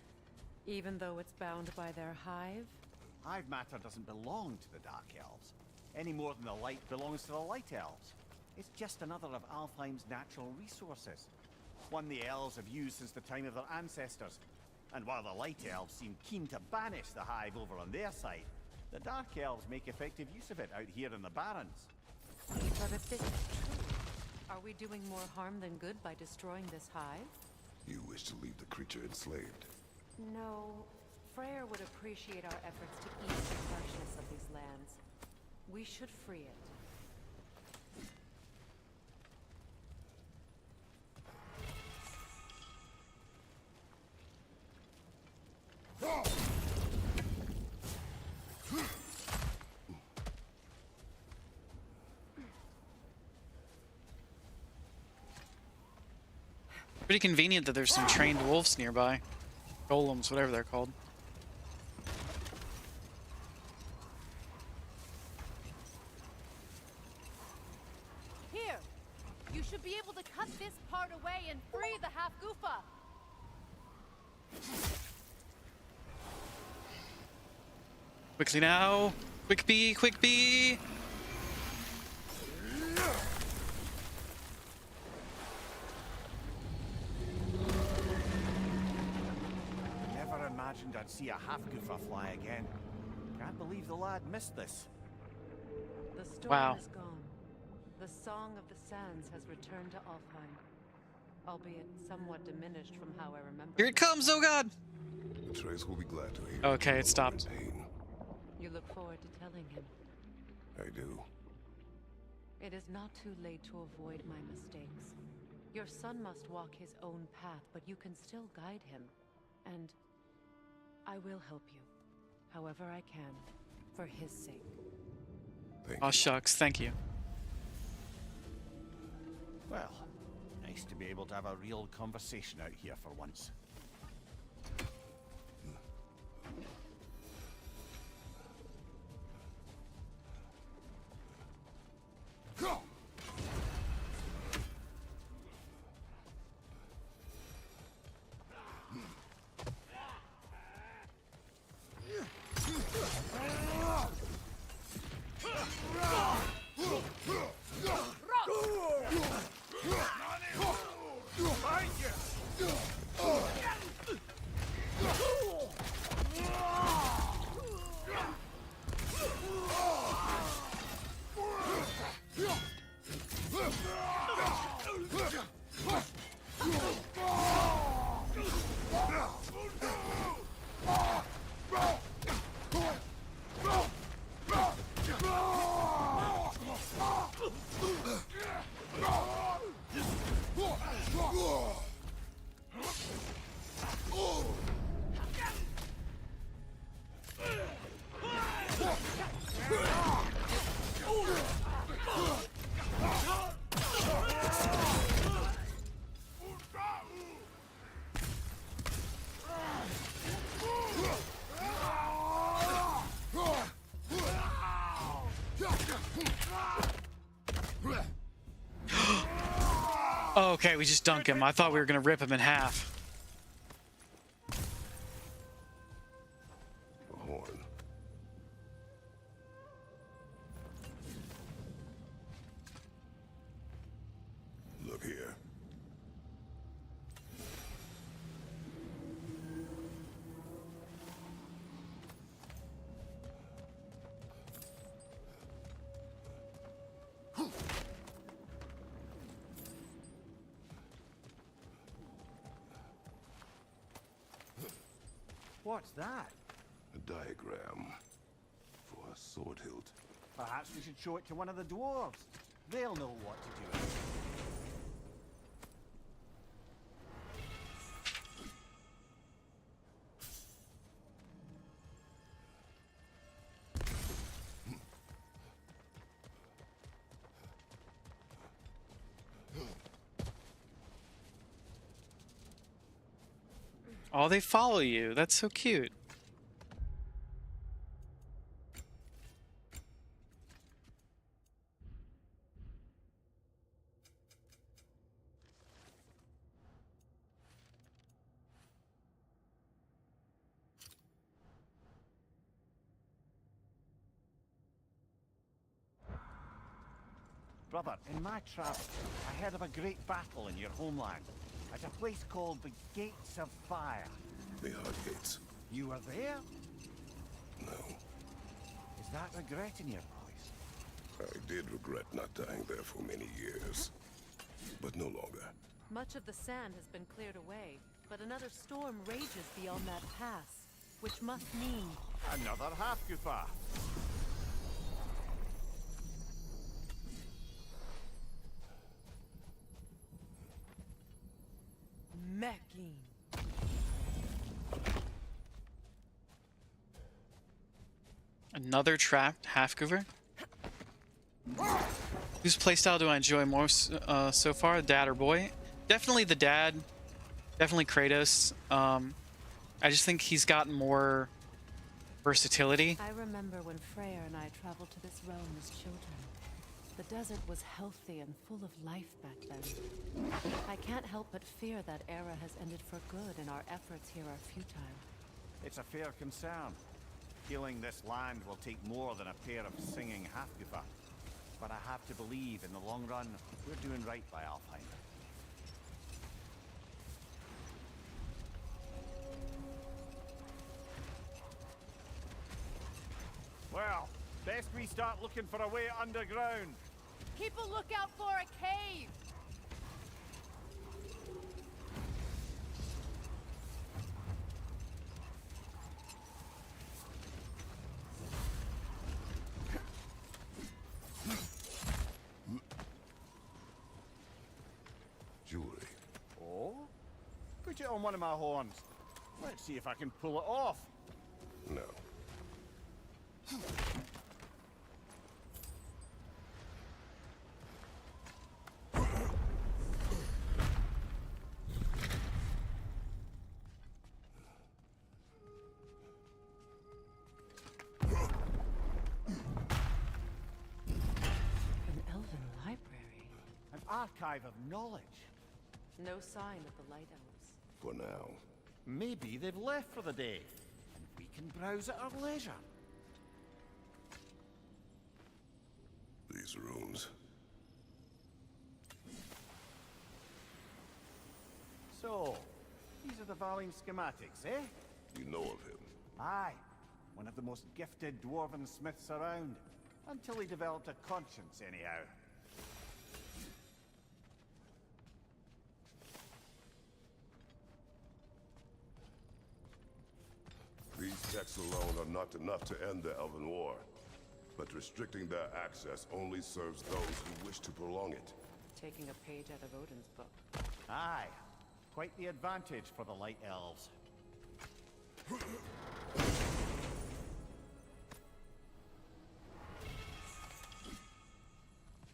Even though it's bound by their hive? Hive matter doesn't belong to the Dark Elves, any more than the light belongs to the Light Elves. It's just another of Alfheim's natural resources, one the elves have used since the time of their ancestors. And while the Light Elves seem keen to banish the hive over on their side, the Dark Elves make effective use of it out here in the Barrens. But if this is true, are we doing more harm than good by destroying this hive? You wish to leave the creature enslaved. No. Freyr would appreciate our efforts to ease the harshness of these lands. We should free it. Pretty convenient that there's some trained wolves nearby. Golems, whatever they're called. Here! You should be able to cut this part away and free the half-goofa! Quickly now. Quick B, quick B. Never imagined I'd see a half-goofer fly again. Can't believe the lad missed this. The storm Wow. is gone. The Song of the Sands has returned to Alfheim, albeit somewhat diminished from how I remember. Here it comes, oh god! Trace will be glad to hear. Okay, it stopped. You look forward to telling him. I do. It is not too late to avoid my mistakes. Your son must walk his own path, but you can still guide him. And I will help you, however I can, for his sake. Aw shucks, thank you. Well, nice to be able to have a real conversation out here for once. Okay, we just dunk him. I thought we were gonna rip him in half. A horn. Look here. What's that? A diagram for a sword hilt. Perhaps we should show it to one of the dwarves. They'll know what to do with it. Oh, they follow you. That's so cute. Brother, in my travels, I heard of a great battle in your homeland. At a place called the Gates of Fire. They are gates. You were there? No. Is that regret in your voice? I did regret not dying there for many years. But no longer. Much of the sand has been cleared away, but another storm rages beyond that pass, which must mean... Another half-goofer. Mecking. Another trapped half-goover? Whose playstyle do I enjoy more so far, dad or boy? Definitely the dad. Definitely Kratos. I just think he's gotten more versatility. I remember when Freya and I traveled to this realm as children. The desert was healthy and full of life back then. I can't help but fear that era has ended for good and our efforts here are futile. It's a fair concern. Healing this land will take more than a pair of singing Halfgoofer. But I have to believe, in the long run, we're doing right by Alfheim. Well, best we start looking for a way underground. Keep a lookout for a cave! Jewelry. Oh? Put it on one of my horns. Let's see if I can pull it off. No. An elven library. An archive of knowledge. No sign of the Light Elves. For now. Maybe they've left for the day, and we can browse at our leisure. These rooms. So, these are the Valine schematics, eh? You know of him. Aye. One of the most gifted dwarven smiths around. Until he developed a conscience, anyhow. These texts alone are not enough to end the Elven War. But restricting their access only serves those who wish to prolong it. Taking a page out of Odin's book. Aye. Quite the advantage for the Light Elves.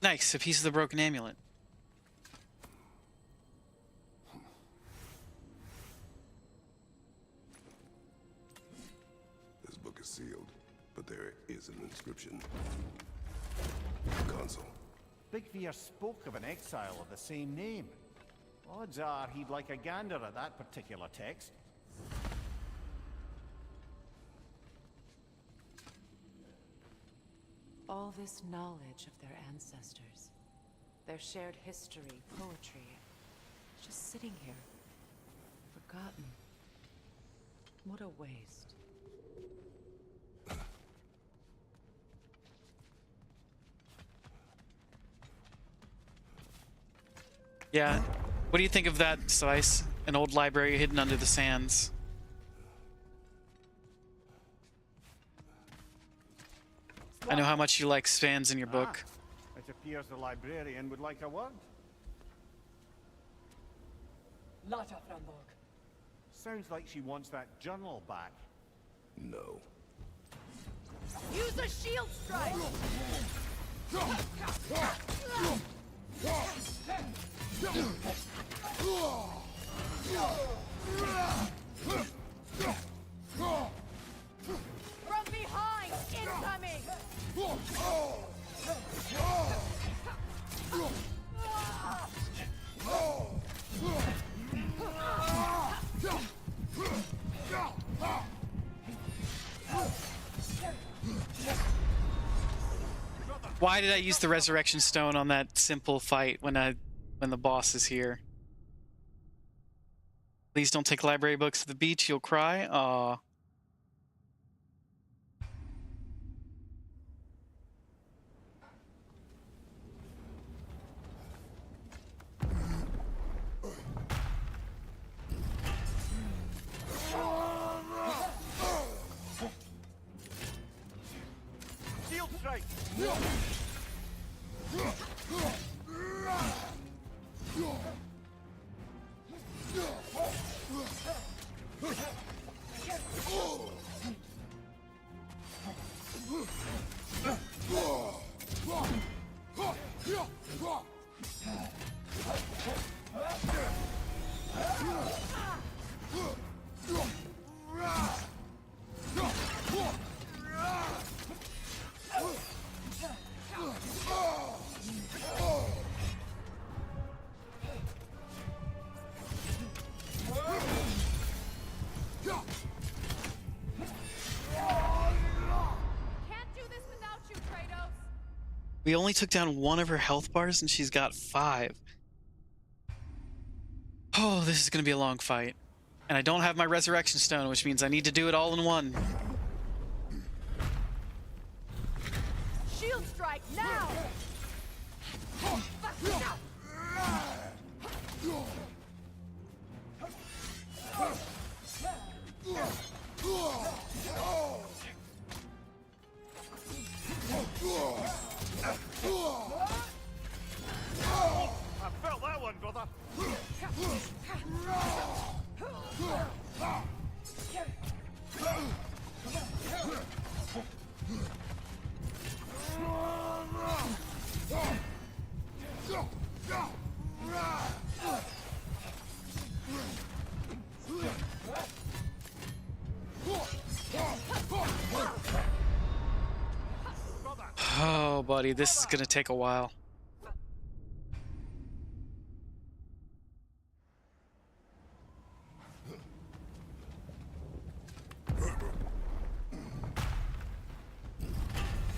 Nice, a piece of the broken amulet. This book is sealed, but there is an inscription. Console. Big Veer spoke of an exile of the same name. Odds are he'd like a gander at that particular text. All this knowledge of their ancestors, their shared history, poetry, just sitting here, forgotten. What a waste. Yeah. What do you think of that, Slice? An old library hidden under the sands. I know how much you like sands in your book. It appears the librarian would like a word. Lotta Framborg. Sounds like she wants that journal back. No. Use a shield strike! From behind! Incoming! Why did I use the resurrection stone on that simple fight when the boss is here? Please don't take library books to the beach, you'll cry. Aw. Shield strike! We only took down one of her health bars and she's got 5. Oh, this is going to be a long fight. And I don't have my resurrection stone, which means I need to do it all in one. Shield strike now! I felt that one, brother. Oh, buddy, this is gonna take a while.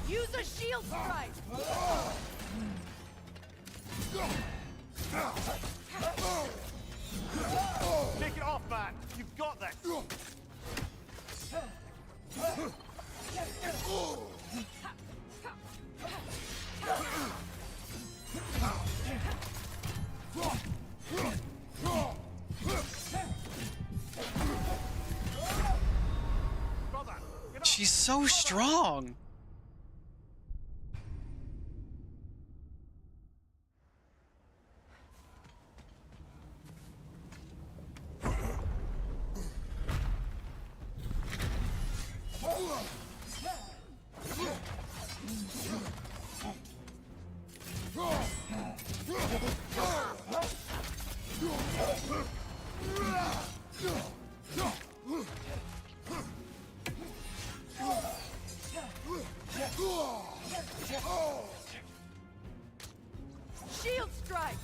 Use a shield strike! Take it off, man. You've got this. She's so strong. Shield strike!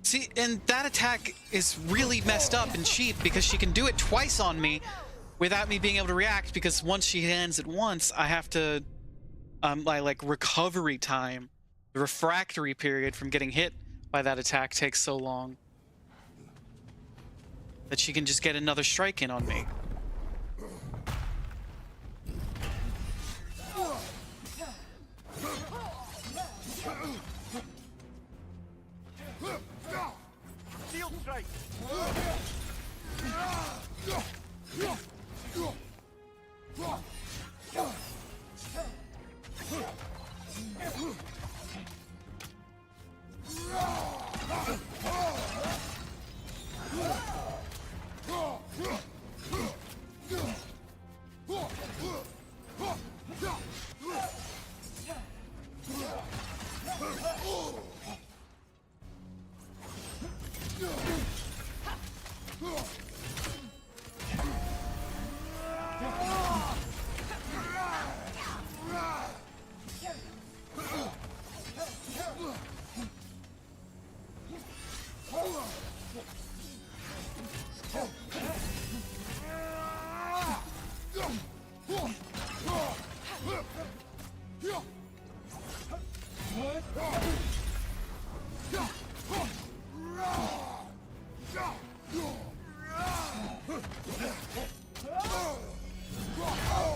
See, and that attack is really messed up and cheap because she can do it twice on me without me being able to react, because once she lands it once, I have to, my like recovery time, the refractory period from getting hit by that attack takes so long that she can just get another strike in on me. Shield strike.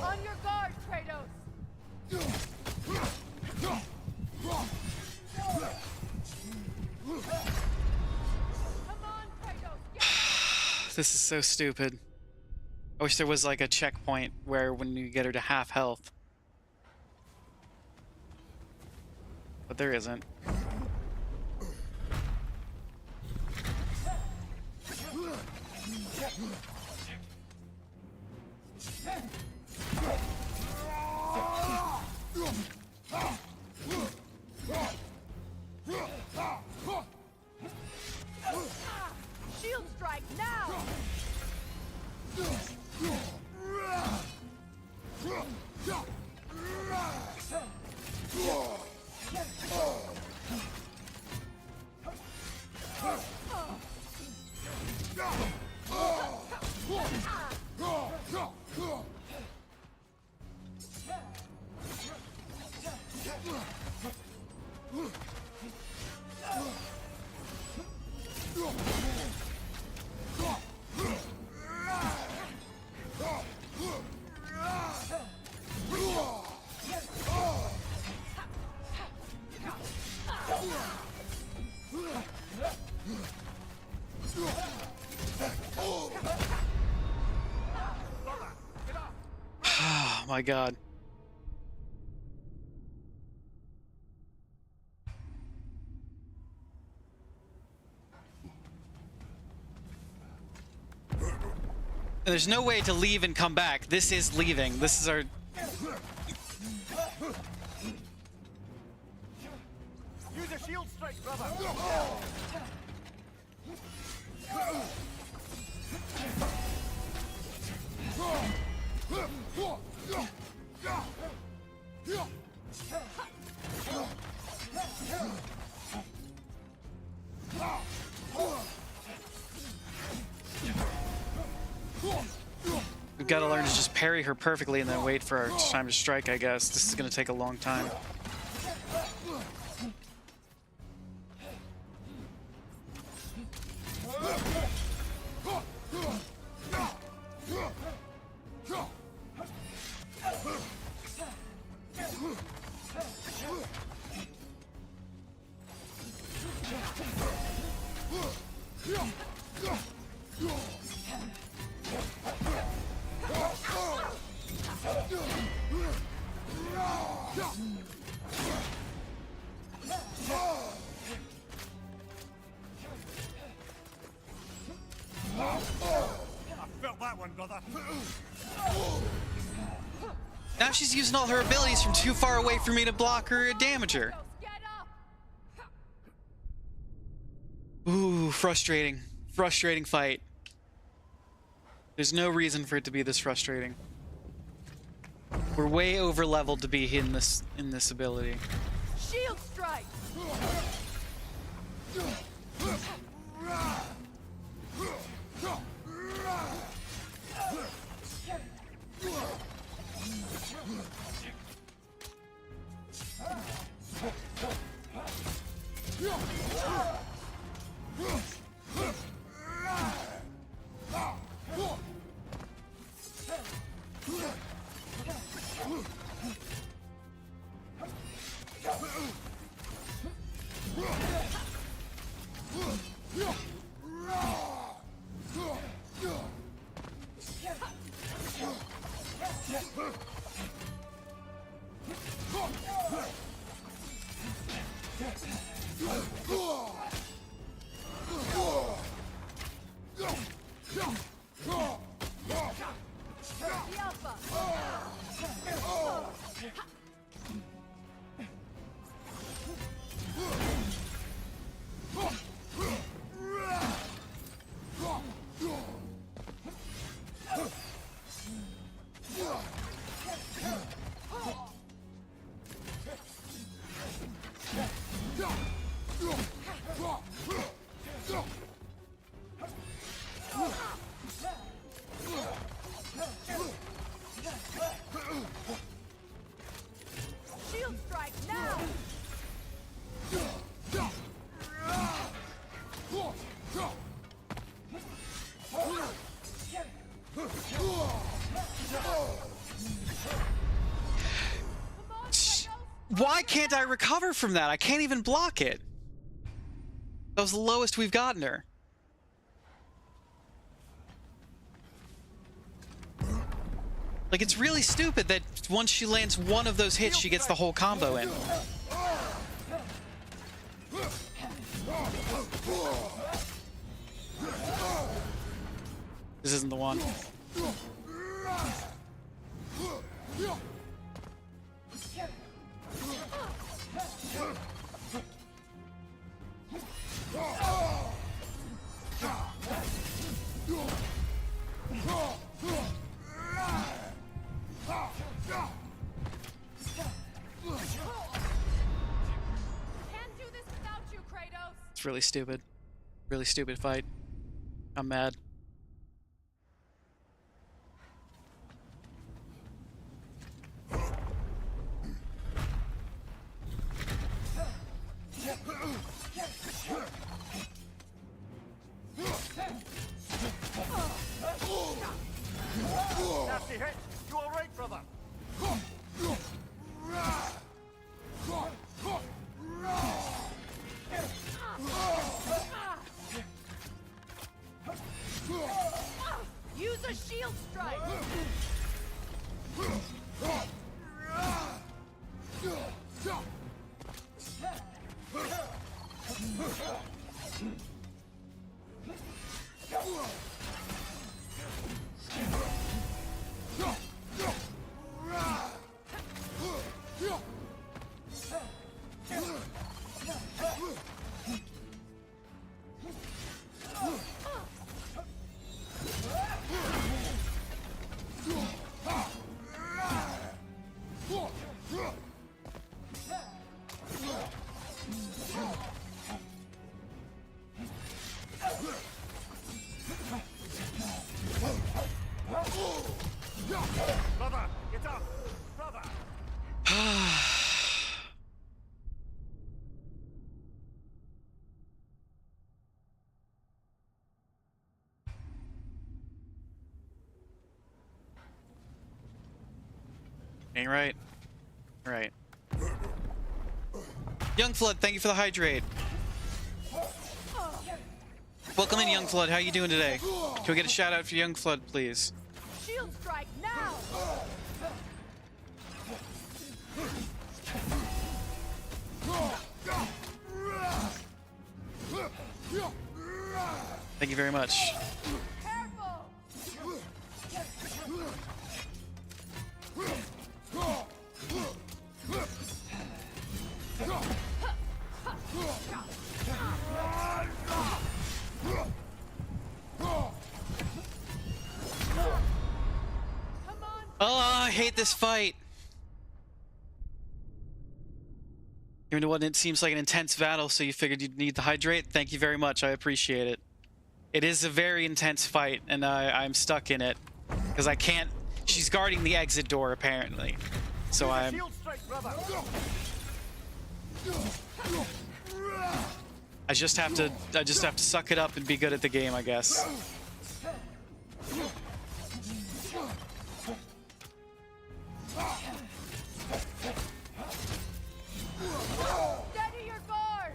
On your guard, Kratos! This is so stupid. I wish there was like a checkpoint where when you get her to half health. But there isn't. Shield strike now! my god. There's no way to leave and come back. This is leaving. This is our... Use a shield strike, brother! We've got to learn to just parry her perfectly and then wait for our time to strike, I guess. This is going to take a long time. Now she's using all her abilities from too far away for me to block her or damage her. Ooh, frustrating. Frustrating fight. There's no reason for it to be this frustrating. We're way over leveled to be in this ability. Shield strike. Shield strike now. Why can't I recover from that? I can't even block it. That was the lowest we've gotten her. Like, it's really stupid that once she lands one of those hits, she gets the whole combo in. This isn't the one. It's really stupid. Really stupid fight. I'm mad. Nasty hit! You alright, brother? Brother, get up! Brother! Ain't right. Right. Young Flood, thank you for the hydrate. Welcome in, Young Flood. How you doing today? Can we get a shout out for Young Flood, please? Shield strike now! Thank you very much. Oh, I hate this fight. Even though it seems like an intense battle, so you figured you'd need the hydrate. Thank you very much. I appreciate it. It is a very intense fight, and I'm stuck in it because I can't. She's guarding the exit door apparently, so I'm. I just have to suck it up and be good at the game, I guess. Steady your guard!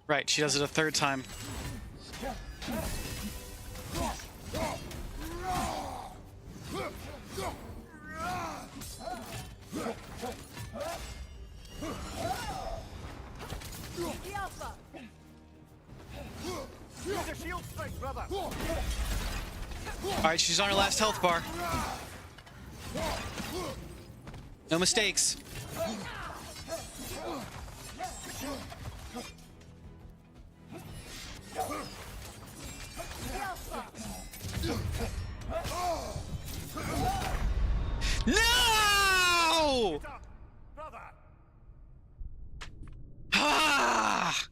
Right, she does it a third time. Alright, she's on her last health bar. No mistakes. No! Ah!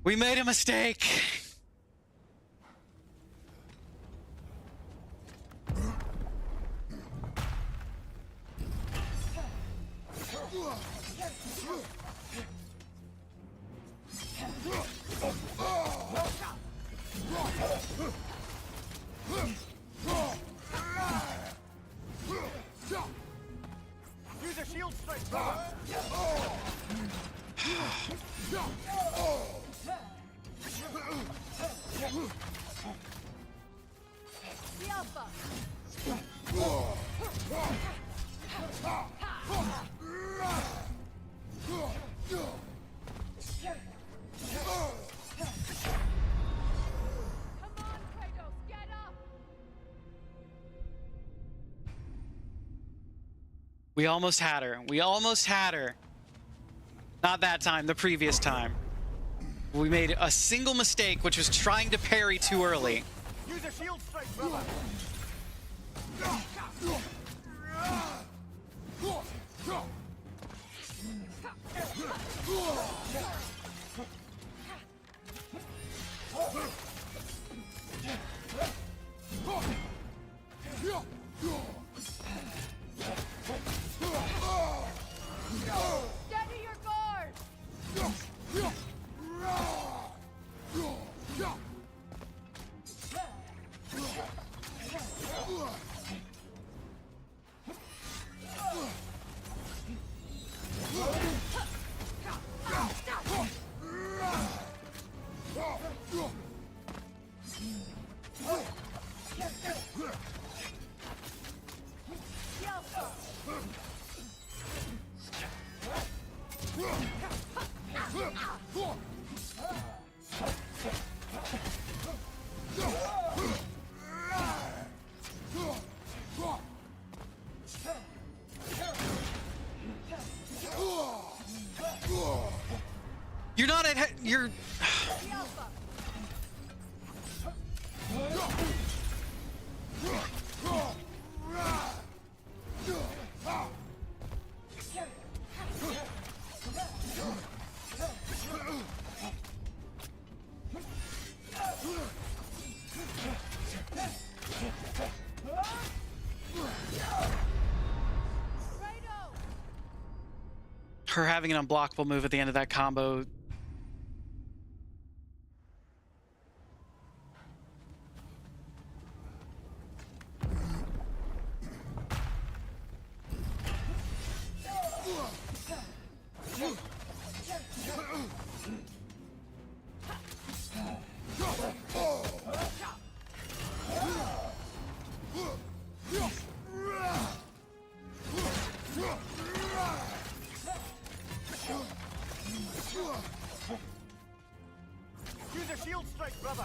We made a mistake. Use a shield strike, brother! The Alpha! Come on, Kratos, get up! We almost had her. We almost had her. Not that time, the previous time. We made a single mistake, which was trying to parry too early. Use a shield strike, brother. Steady your guard! You're not at you're her having an unblockable move at the end of that combo. Use a shield strike, brother.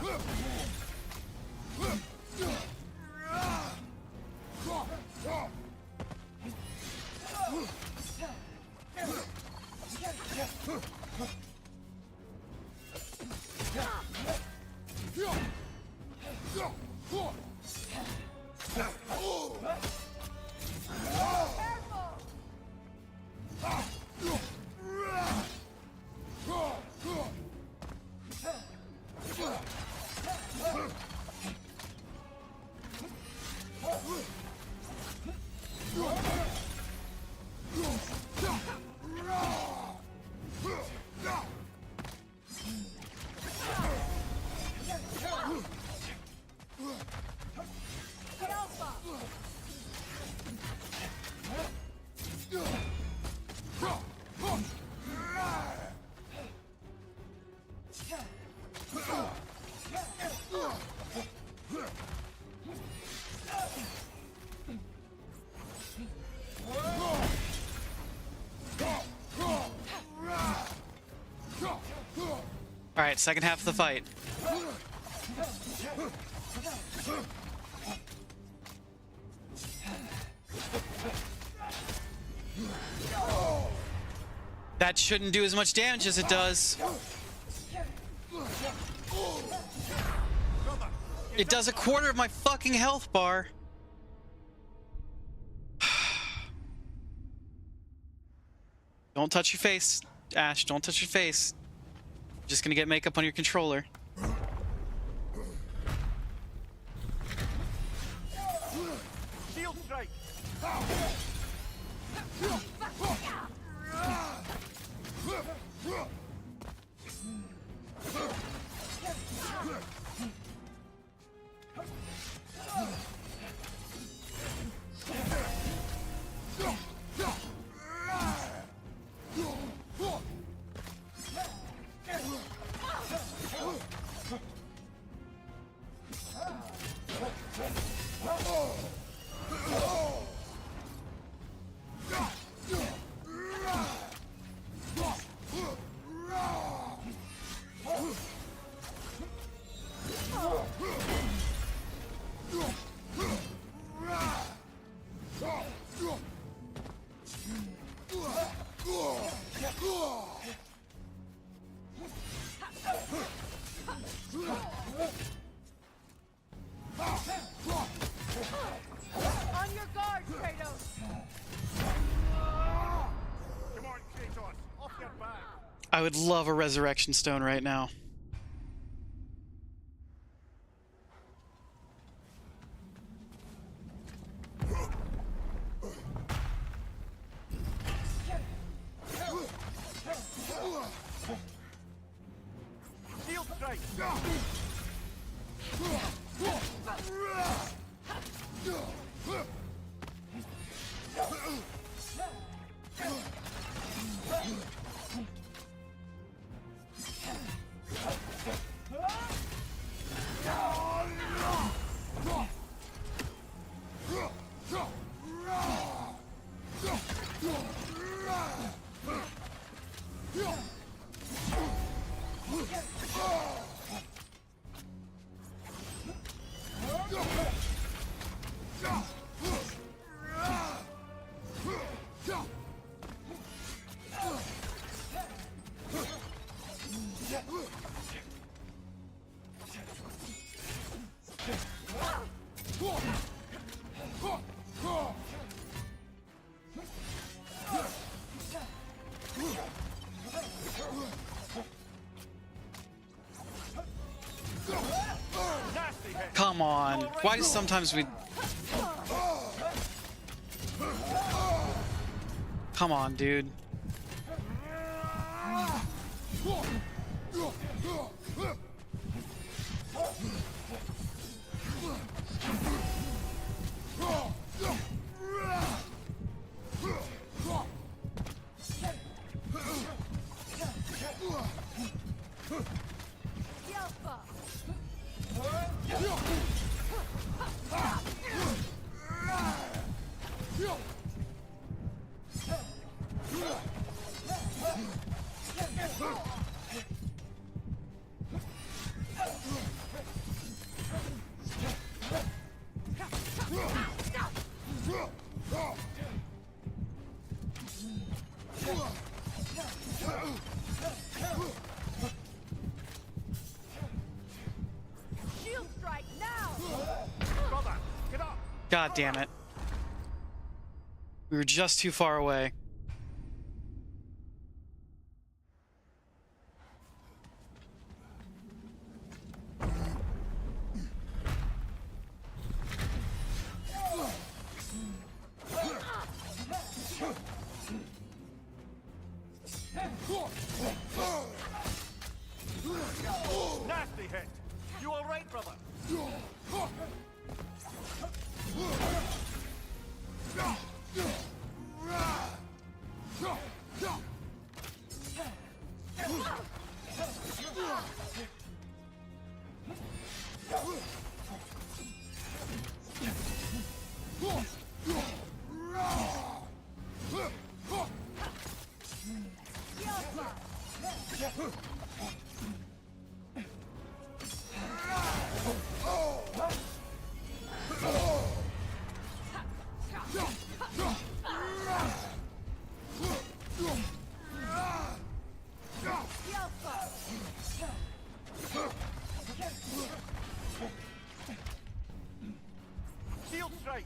All right, second half of the fight. That shouldn't do as much damage as it does. It does a quarter of my fucking health bar. Don't touch your face, Ash. Don't touch your face. You're just gonna get makeup on your controller. Shield strike. I would love a resurrection stone right now. Shield strike! Come on. Why do sometimes we... Come on, dude. Shield strike now! Brother, get up! God damn it. We were just too far away. Nasty hit! You alright, brother? Shield strike!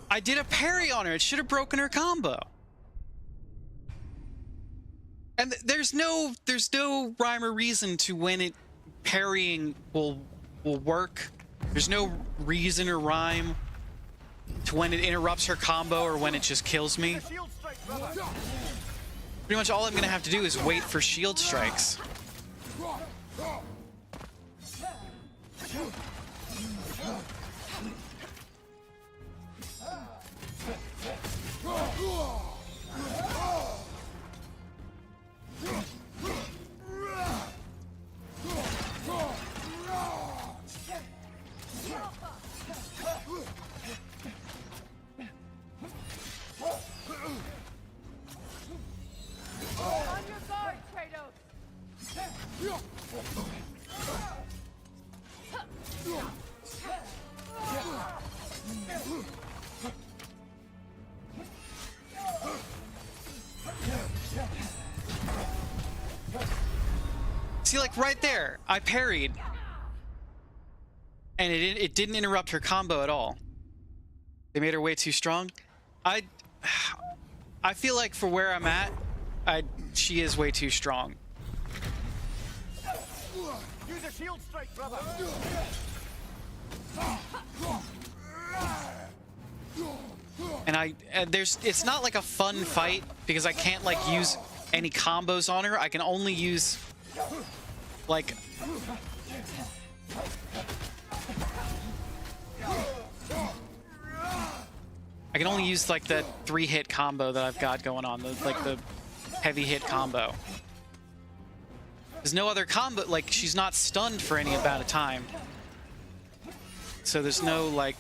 I did a parry on her. It should have broken her combo. And there's no rhyme or reason to when it parrying will work. There's no reason or rhyme to when it interrupts her combo or when it just kills me. Shield strike, brother! Pretty much all I'm gonna have to do is wait for shield strikes. On your guard, Kratos! See, like right there, I parried. And it didn't interrupt her combo at all. They made her way too strong. I feel like for where I'm at, she is way too strong. Use a shield strike, brother. And it's not like a fun fight because I can't like use any combos on her. I can only use like the 3-hit combo that I've got going on, the heavy hit combo. There's no other combo, like she's not stunned for any amount of time. So there's no like,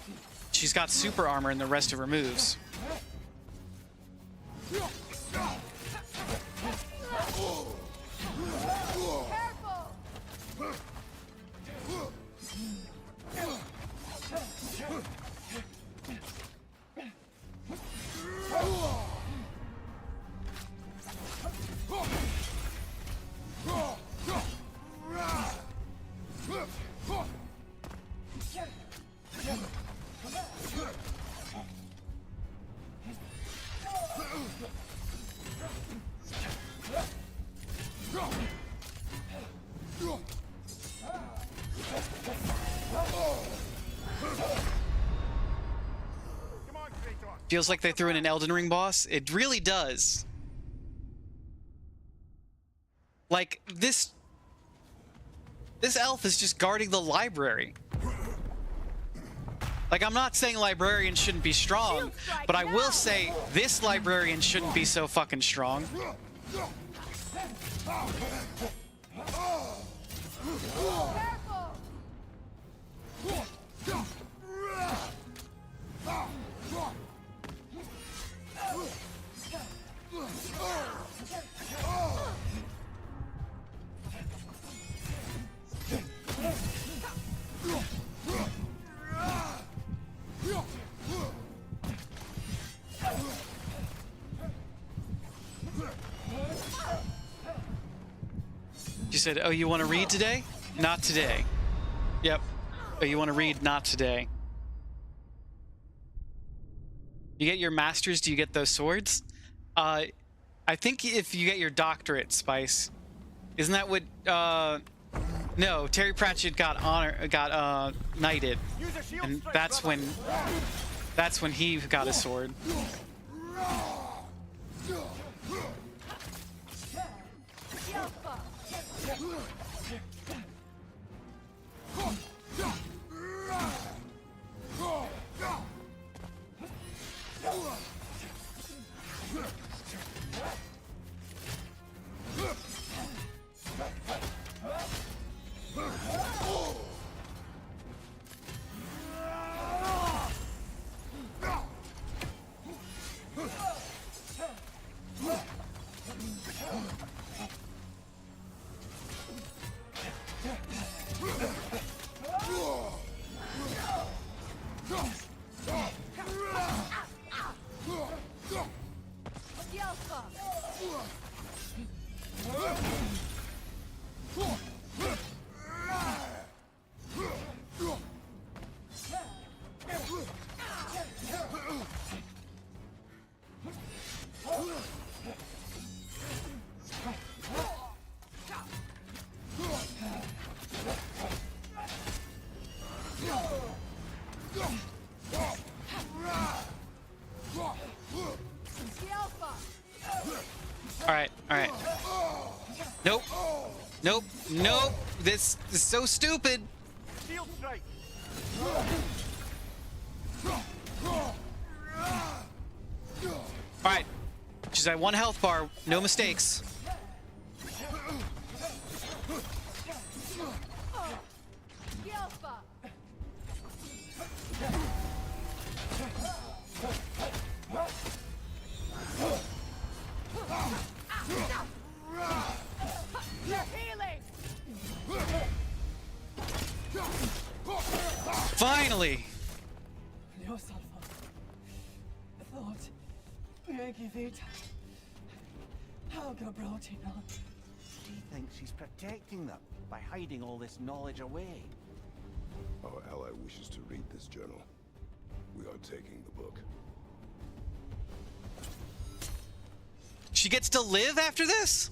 she's got super armor in the rest of her moves. Feels like they threw in an Elden Ring boss. It really does. Like, this elf is just guarding the library. Like, I'm not saying librarians shouldn't be strong, but I will say this librarian shouldn't be so fucking strong. You said, oh, you want to read today? Not today. Yep. Oh, you want to read? Not today. You get your masters, do you get those swords? I think if you get your doctorate, Spice, isn't that what, no, Terry Pratchett got knighted, and that's when he got a sword. Alright. Nope. Nope. Nope. This is so stupid. Shield strike. Alright. She's at 1 health bar. No mistakes. Finally! She thinks she's protecting them by hiding all this knowledge away. Our ally wishes to read this journal. We are taking the book. She gets to live after this?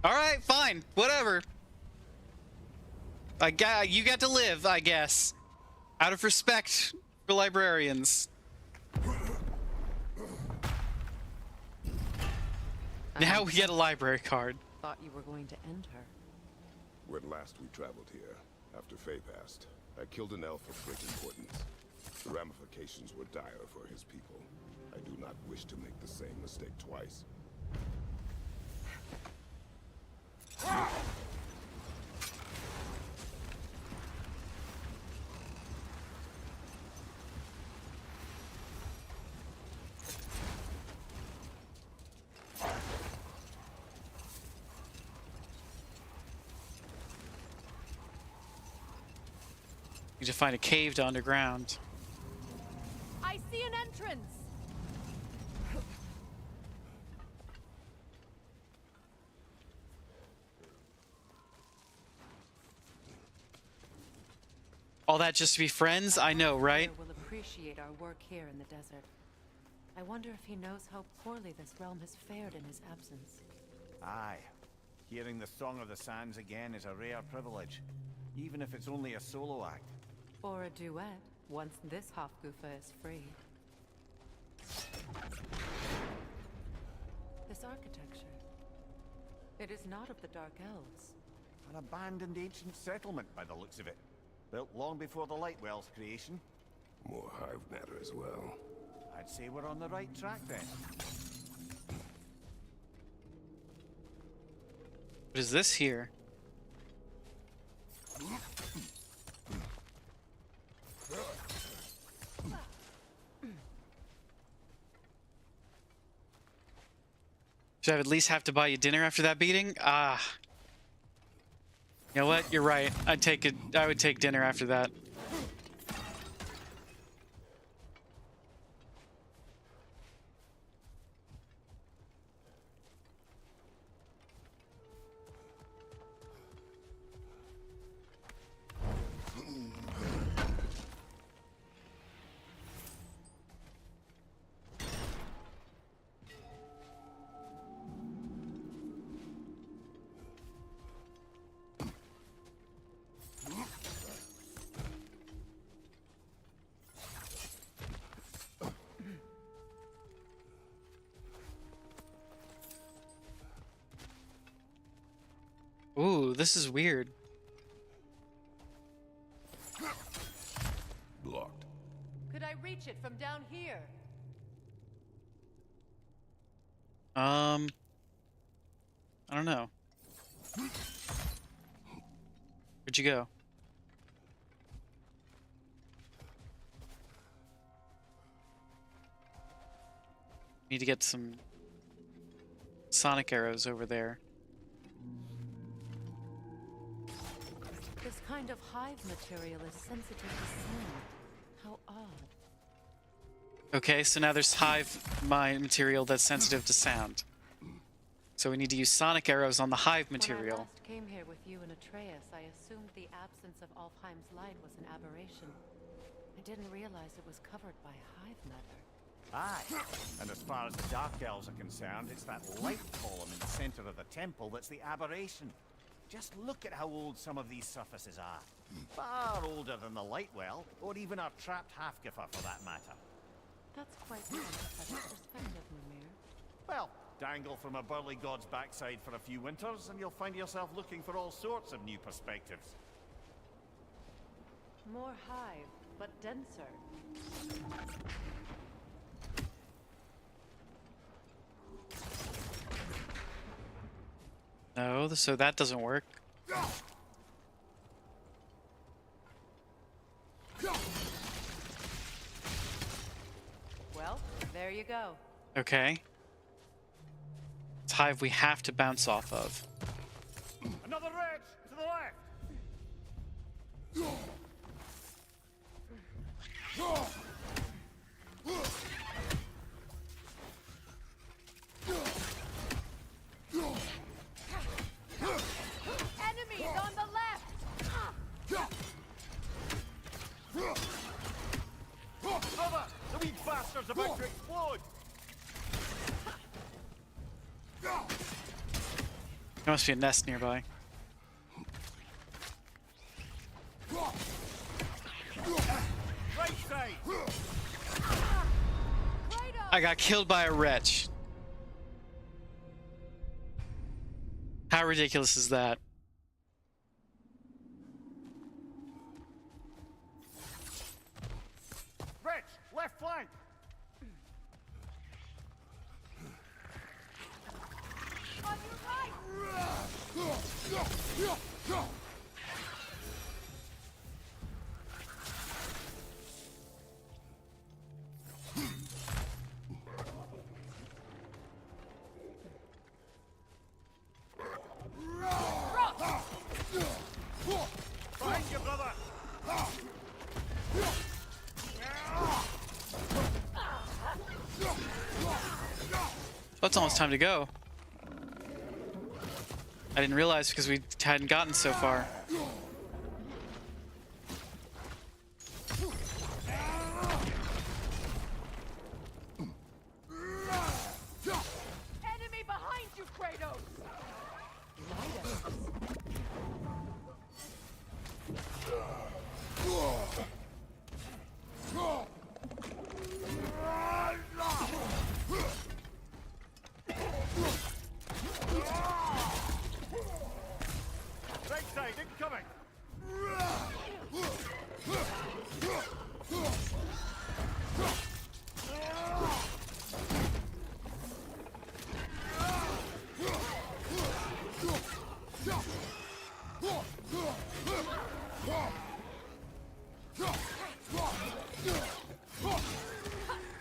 All right, fine, whatever. You got to live, I guess. Out of respect for librarians. Now we get a library card. Thought you were going to end her. When last we traveled here, after Faye passed, I killed an elf of great importance. The ramifications were dire for his people. I do not wish to make the same mistake twice. Need to find a cave to underground. I see an entrance. All that just to be friends? I know, right? Will appreciate our work here in the desert. I wonder if he knows how poorly this realm has fared in his absence. Aye. Hearing the Song of the Sands again is a rare privilege, even if it's only a solo act. Or a duet, once this Hofgufa is free. This architecture. It is not of the Dark Elves. An abandoned ancient settlement by the looks of it. Built long before the Lightwell's creation. More hive matter as well. I'd say we're on the right track then. What is this here? Should I at least have to buy you dinner after that beating? Ah. You know what? You're right. I would take dinner after that. Ooh, this is weird. Blocked. Could I reach it from down here? I don't know. Where'd you go? Need to get some sonic arrows over there. This kind of hive material is sensitive to sound. How odd. Okay, so now there's hive material that's sensitive to sound. So we need to use sonic arrows on the hive material. When I last came here with you and Atreus, I assumed the absence of Alfheim's light was an aberration. I didn't realize it was covered by hive matter. Aye, and as far as the Dark Elves are concerned, it's that light column in the center of the temple that's the aberration. Just look at how old some of these surfaces are. Far older than the Lightwell, or even our trapped Hafgifa for that matter. That's quite an unsympathetic perspective, Mimir. Well, dangle from a burly god's backside for a few winters, and you'll find yourself looking for all sorts of new perspectives. More hive, but denser. No, so that doesn't work. Well, there you go. Okay. It's hive we have to bounce off of. Another ridge to the left. Enemies on the left! There must be a nest nearby. Right side. I got killed by a wretch. How ridiculous is that? Rich, left flank. On your right! Behind you, brother. It's almost time to go. I didn't realize because we hadn't gotten so far. Enemy behind you, Kratos! Right side, incoming.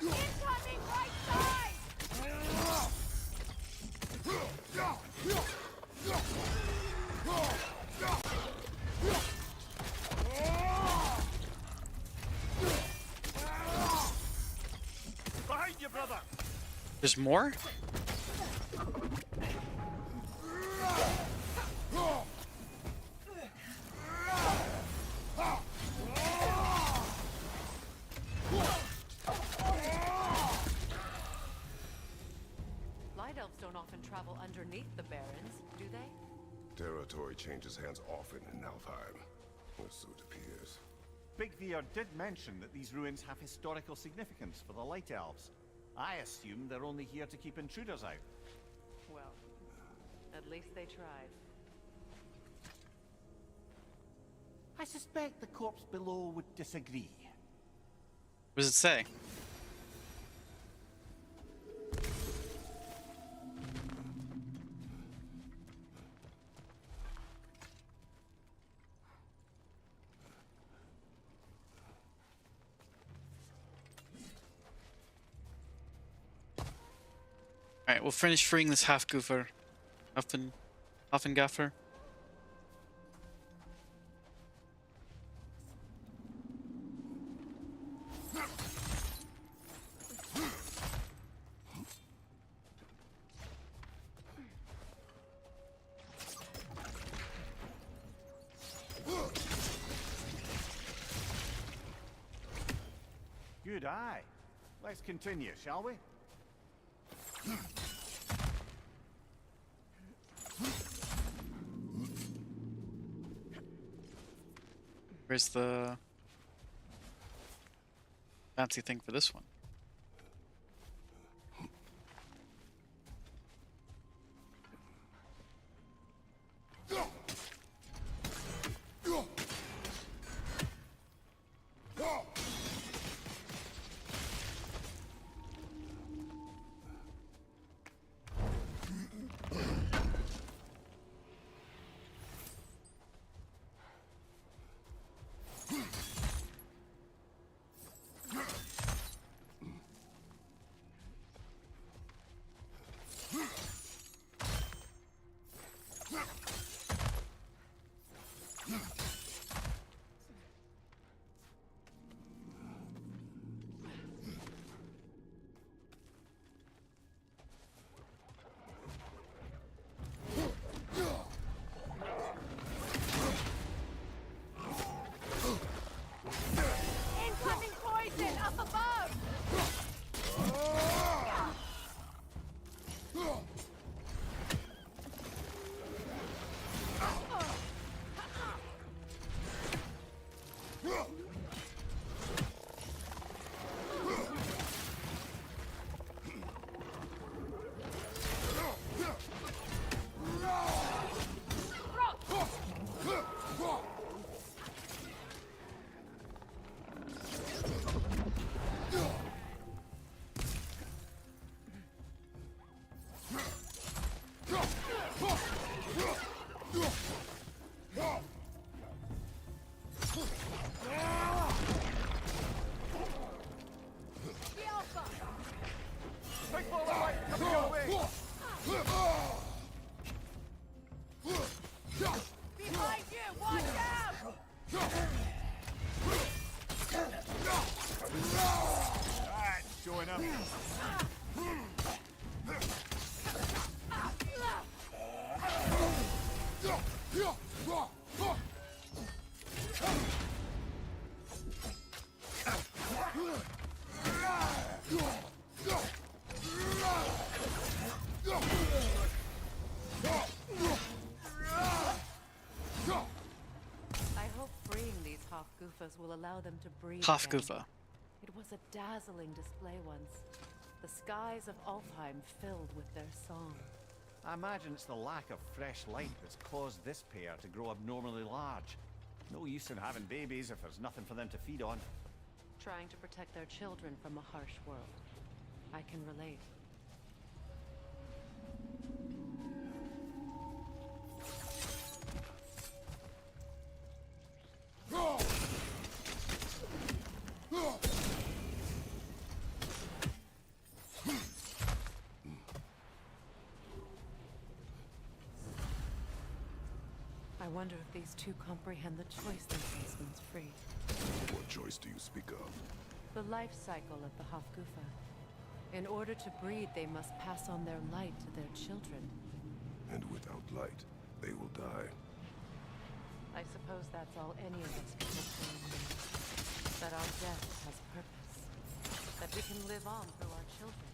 Incoming right side! Behind you, brother. There's more? Light elves don't often travel underneath the barrens, do they? Territory changes hands often in Alfheim, or so it appears. Big Veer did mention that these ruins have historical significance for the Light Elves. I assume they're only here to keep intruders out. Well, at least they tried. I suspect the corpse below would disagree. What does it say? Alright, we'll finish freeing this half-goofer. Huffenguffer. Good eye. Let's continue, shall we? Where's the fancy thing for this one? Hafgufas will allow them to breathe Hafgufa. again. It was a dazzling display once. The skies of Alfheim filled with their song. I imagine it's the lack of fresh light that's caused this pair to grow abnormally large. No use in having babies if there's nothing for them to feed on. Trying to protect their children from a harsh world. I can relate. I wonder if these two comprehend the choice they face once free. What choice do you speak of? The life cycle of the Hafgufa. In order to breed, they must pass on their light to their children. And without light, they will die. I suppose that's all any of us can hope for in life. That our death has purpose. That we can live on through our children.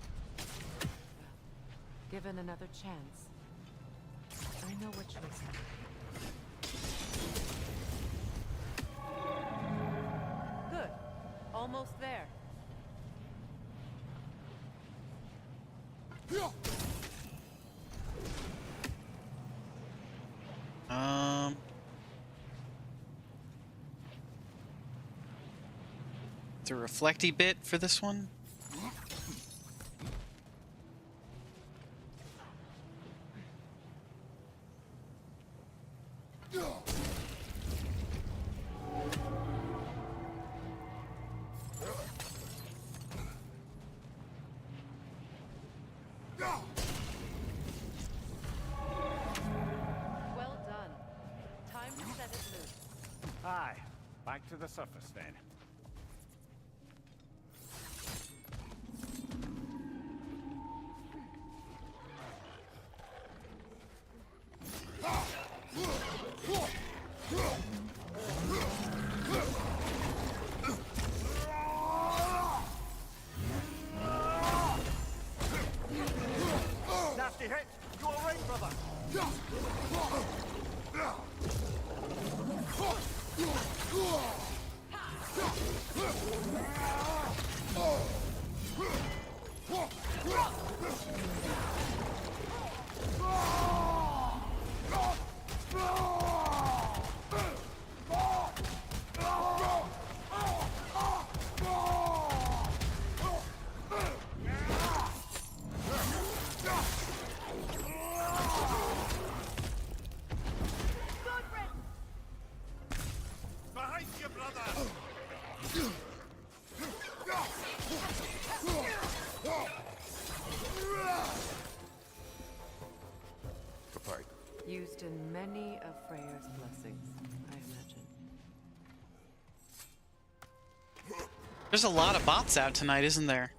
Well, given another chance, I know what choice I make. Good. Almost there. The reflecty bit for this one. Well done. Time to set it loose. Aye, back to the surface then. Nasty hit! You alright, brother? Behind you, brother! The pipe. Used in many of Freyr's blessings, I imagine. There's a lot of bots out tonight, isn't there?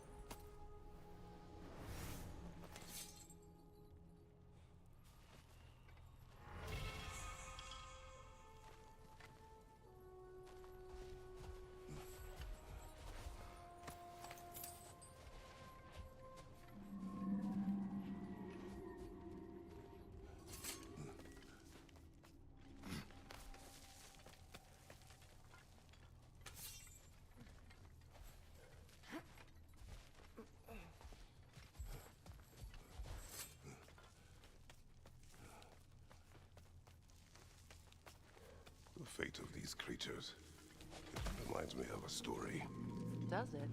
The fate of these creatures. It reminds me of a story. Does it?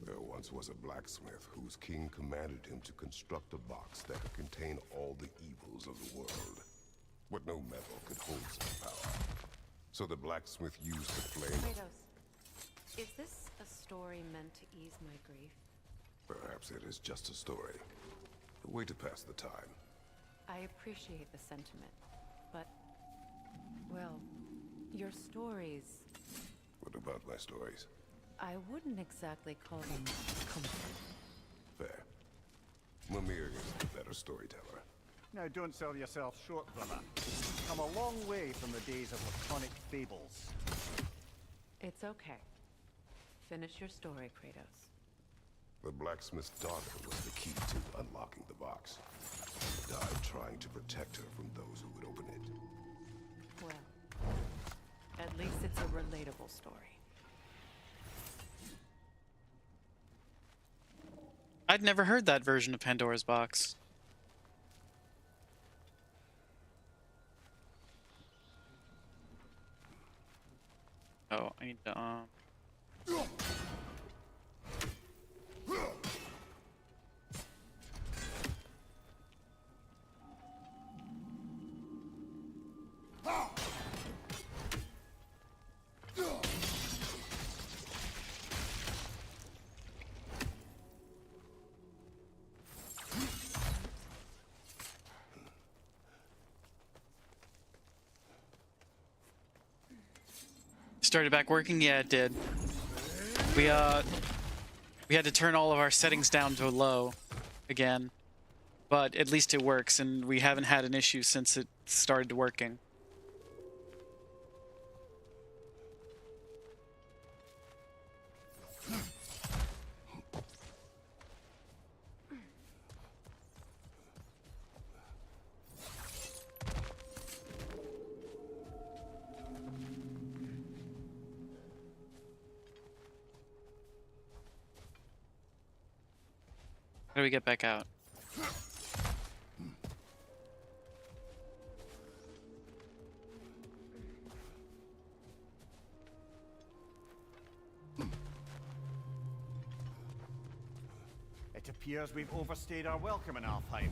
There once was a blacksmith whose king commanded him to construct a box that could contain all the evils of the world. But no metal could hold such power. So the blacksmith used the flame. Kratos, is this a story meant to ease my grief? Perhaps it is just a story. A way to pass the time. I appreciate the sentiment, but, well, your stories... What about my stories? I wouldn't exactly call them comfort. Fair. Mimir is the better storyteller. Now, don't sell yourself short, brother. You've come a long way from the days of laconic fables. It's okay. Finish your story, Kratos. The blacksmith's daughter was the key to unlocking the box. She died trying to protect her from those who would open it. Well, at least it's a relatable story. I'd never heard that version of Pandora's Box. Oh, I need to, Started back working? Yeah, it did. We had to turn all of our settings down to low again. But at least it works, and we haven't had an issue since it started working. How do we get back out? It appears we've overstayed our welcome in Alfheim.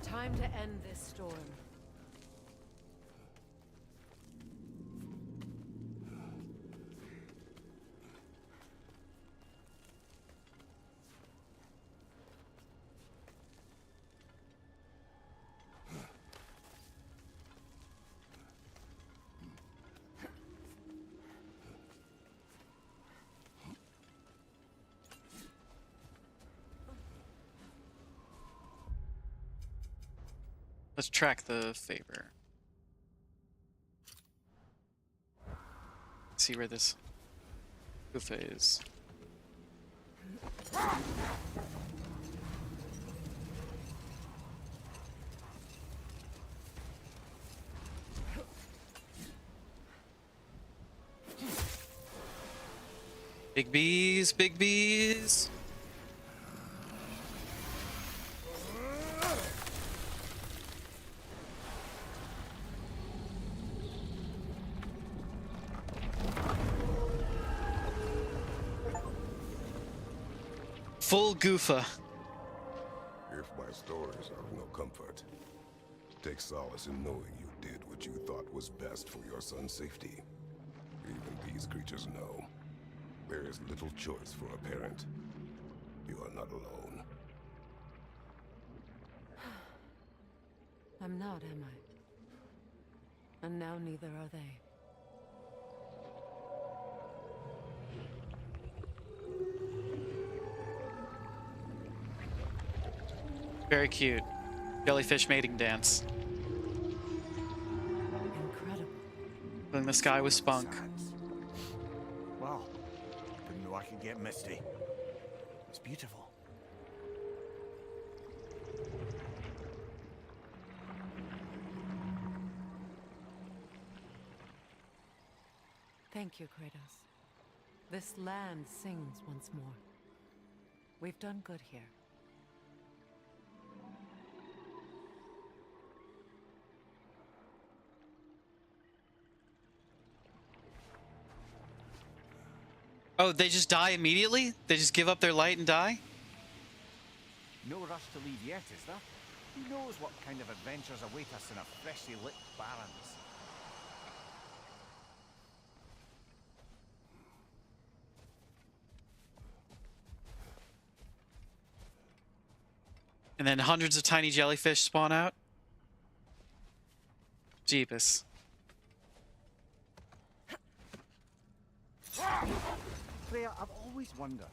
Time to end this storm. Let's track the favor. See where this Gufa is. Big bees, big bees. Full Goofa. If my stories are of no comfort, take solace in knowing you did what you thought was best for your son's safety. Even these creatures know there is little choice for a parent. You are not alone. I'm not, am I? And now neither are they. Very cute. Jellyfish mating dance. Incredible. Filling the sky with spunk. Wow. Didn't know I could get misty. It's beautiful. Thank you, Kratos. This land sings once more. We've done good here. Oh, they just die immediately? They just give up their light and die? No rush to leave yet, is there? Who knows what kind of adventures await us in a freshly lit barrens? And then hundreds of tiny jellyfish spawn out? Jeepus. Freya, I've always wondered,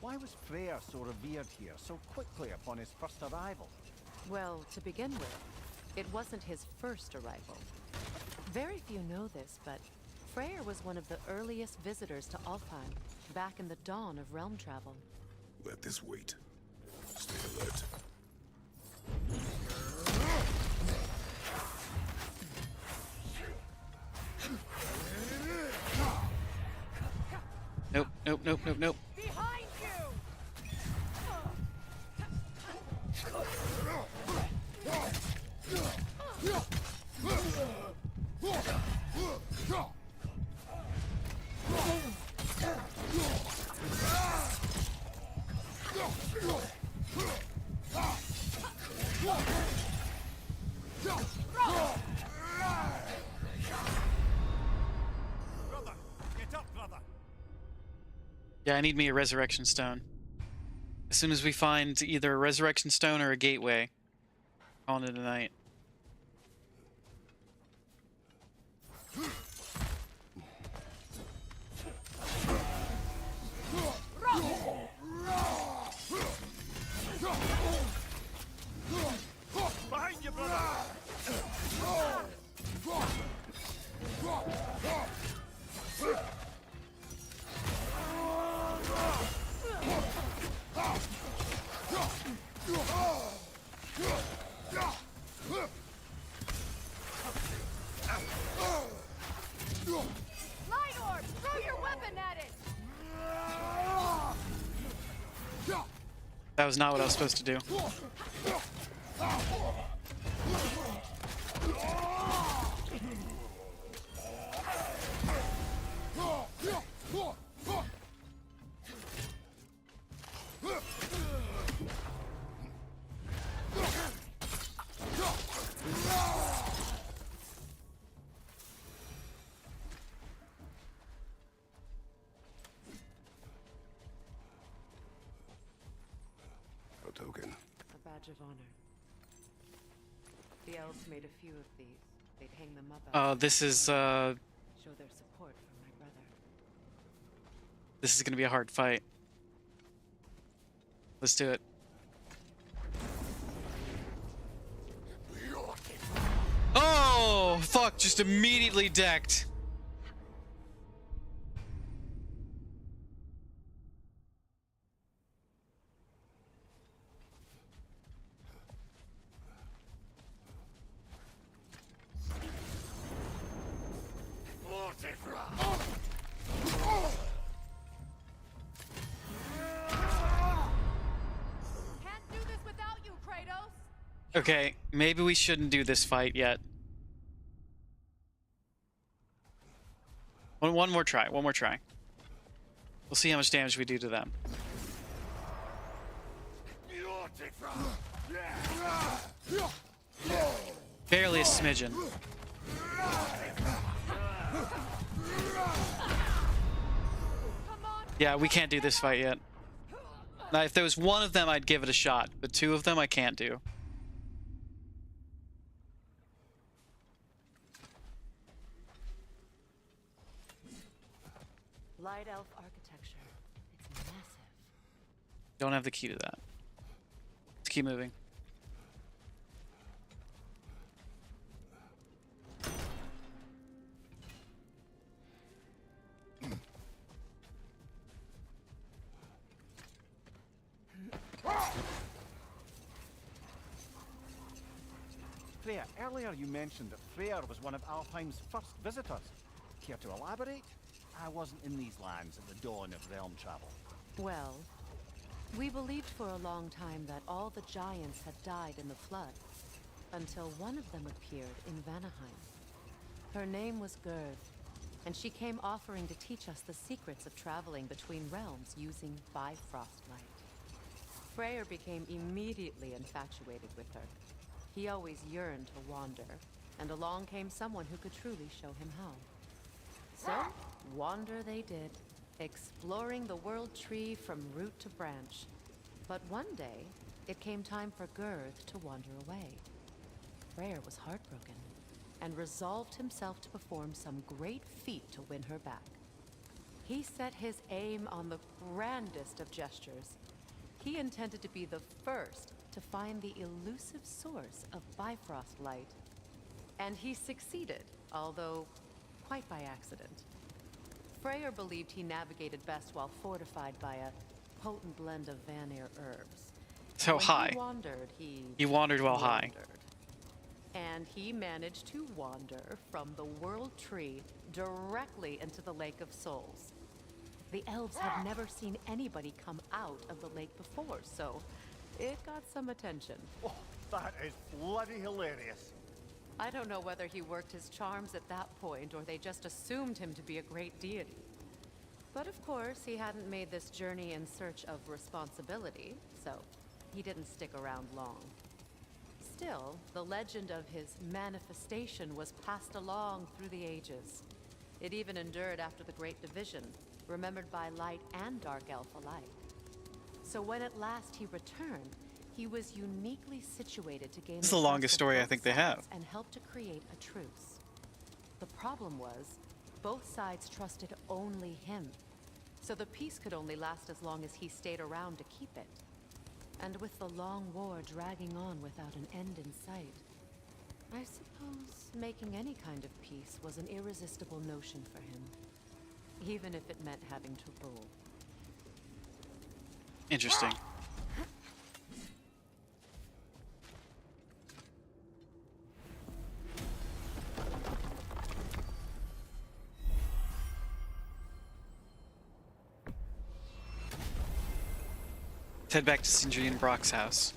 why was Freyr so revered here so quickly upon his first arrival? Well, to begin with, it wasn't his first arrival. Very few know this, but Freyr was one of the earliest visitors to Alfheim, back in the dawn of realm travel. Let this wait. Stay alert. Nope, nope, nope, nope, nope. Behind you! Yeah, I need me a resurrection stone. As soon as we find either a resurrection stone or a gateway, calling it a night. Behind you, brother! Light orb! Throw your weapon at it! That was not what I was supposed to do. A token. A badge of honor. The elves made a few of these. They'd hang them up. This is show their support for my brother. this is gonna be a hard fight. Let's do it. Oh fuck! Just immediately decked. Can't do this without you, Kratos! Okay, maybe we shouldn't do this fight yet. One more try. One more try. We'll see how much damage we do to them. Barely a smidgen. Yeah, we can't do this fight yet. Now, if there was one of them, I'd give it a shot, but two of them I can't do. Light elf architecture. It's massive. Don't have the key to that. Let's keep moving. Freya, earlier you mentioned that Freyr was one of Alfheim's first visitors. Care to elaborate? I wasn't in these lands at the dawn of realm travel. Well, we believed for a long time that all the giants had died in the flood, until one of them appeared in Vanaheim. Her name was Gerd, and she came offering to teach us the secrets of traveling between realms using Bifrost light. Freyr became immediately infatuated with her. He always yearned to wander, and along came someone who could truly show him how. So, wander they did, exploring the world tree from root to branch. But one day, it came time for Girth to wander away. Freyr was heartbroken, and resolved himself to perform some great feat to win her back. He set his aim on the grandest of gestures. He intended to be the first to find the elusive source of Bifrost light. And he succeeded. although quite by accident. Freyr believed he navigated best while fortified by a potent blend of Vanir herbs. So When high. He wandered while high. And he managed to wander from the World Tree directly into the Lake of Souls. The elves had never seen anybody come out of the lake before, so it got some attention. Oh, that is bloody hilarious. I don't know whether he worked his charms at that point or they just assumed him to be a great deity. But of course, he hadn't made this journey in search of responsibility, so he didn't stick around long. Still, the legend of his manifestation was passed along through the ages. It even endured after the Great Division, remembered by Light and Dark Elf alike. So when at last he returned, he was uniquely situated to gain This is the longest trust of story I both think they have. sides and help to create a truce. The problem was, both sides trusted only him. So the peace could only last as long as he stayed around to keep it. And with the long war dragging on without an end in sight, I suppose making any kind of peace was an irresistible notion for him. Even if it meant having to rule. Interesting. Let's head back to Sindri and Brock's house.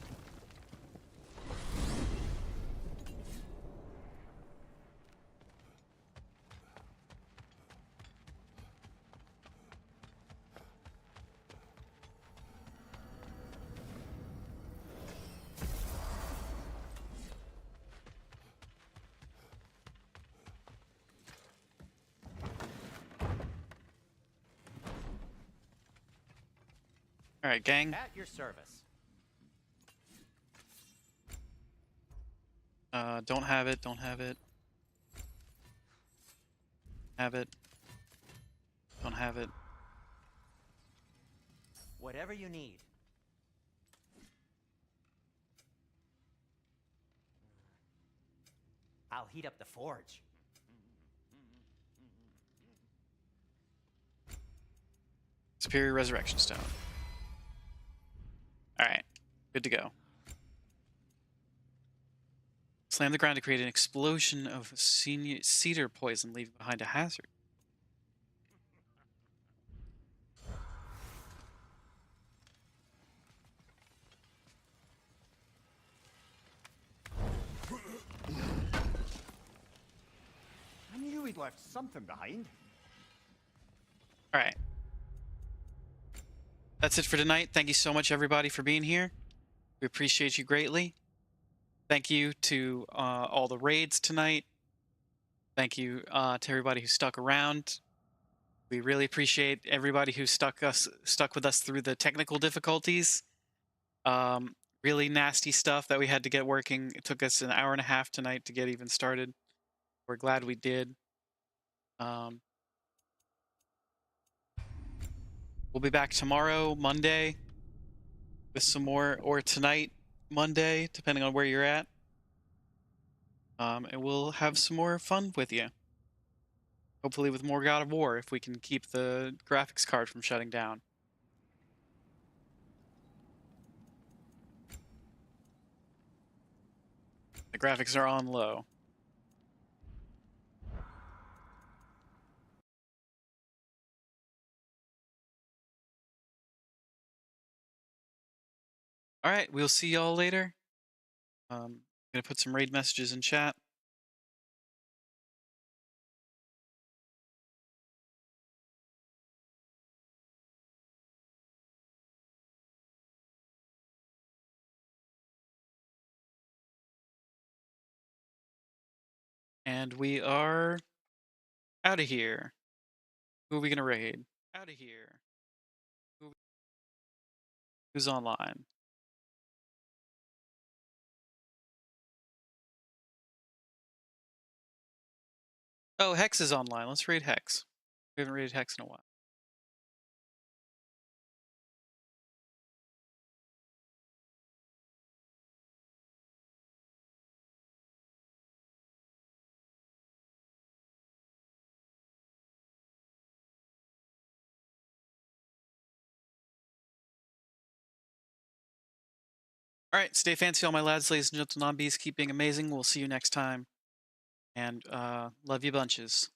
All right, gang. At your service. Don't have it. Don't have it. Have it. Don't have it. Whatever you need. I'll heat up the forge. Superior Resurrection Stone. Alright, good to go. Slam the ground to create an explosion of cedar poison, leaving behind a hazard. I knew we'd left something behind. Alright. That's it for tonight. Thank you so much, everybody, for being here. We appreciate you greatly. Thank you to all the raids tonight. Thank you to everybody who stuck around. We really appreciate everybody who stuck with us through the technical difficulties. Really nasty stuff that we had to get working. It took us an hour and a half tonight to get even started. We're glad we did. We'll be back tomorrow, Monday, with some more, or tonight, Monday, depending on where you're at. And we'll have some more fun with you. Hopefully with more God of War, if we can keep the graphics card from shutting down. The graphics are on low. All right, we'll see y'all later. I'm gonna put some raid messages in chat. And we are out of here. Who are we gonna raid? Out of here. Who's online? Oh, Hex is online. Let's raid Hex. We haven't raided Hex in a while. All right, stay fancy, all my lads, ladies and gentlemen. Zombies, keep being amazing. We'll see you next time. And love you bunches.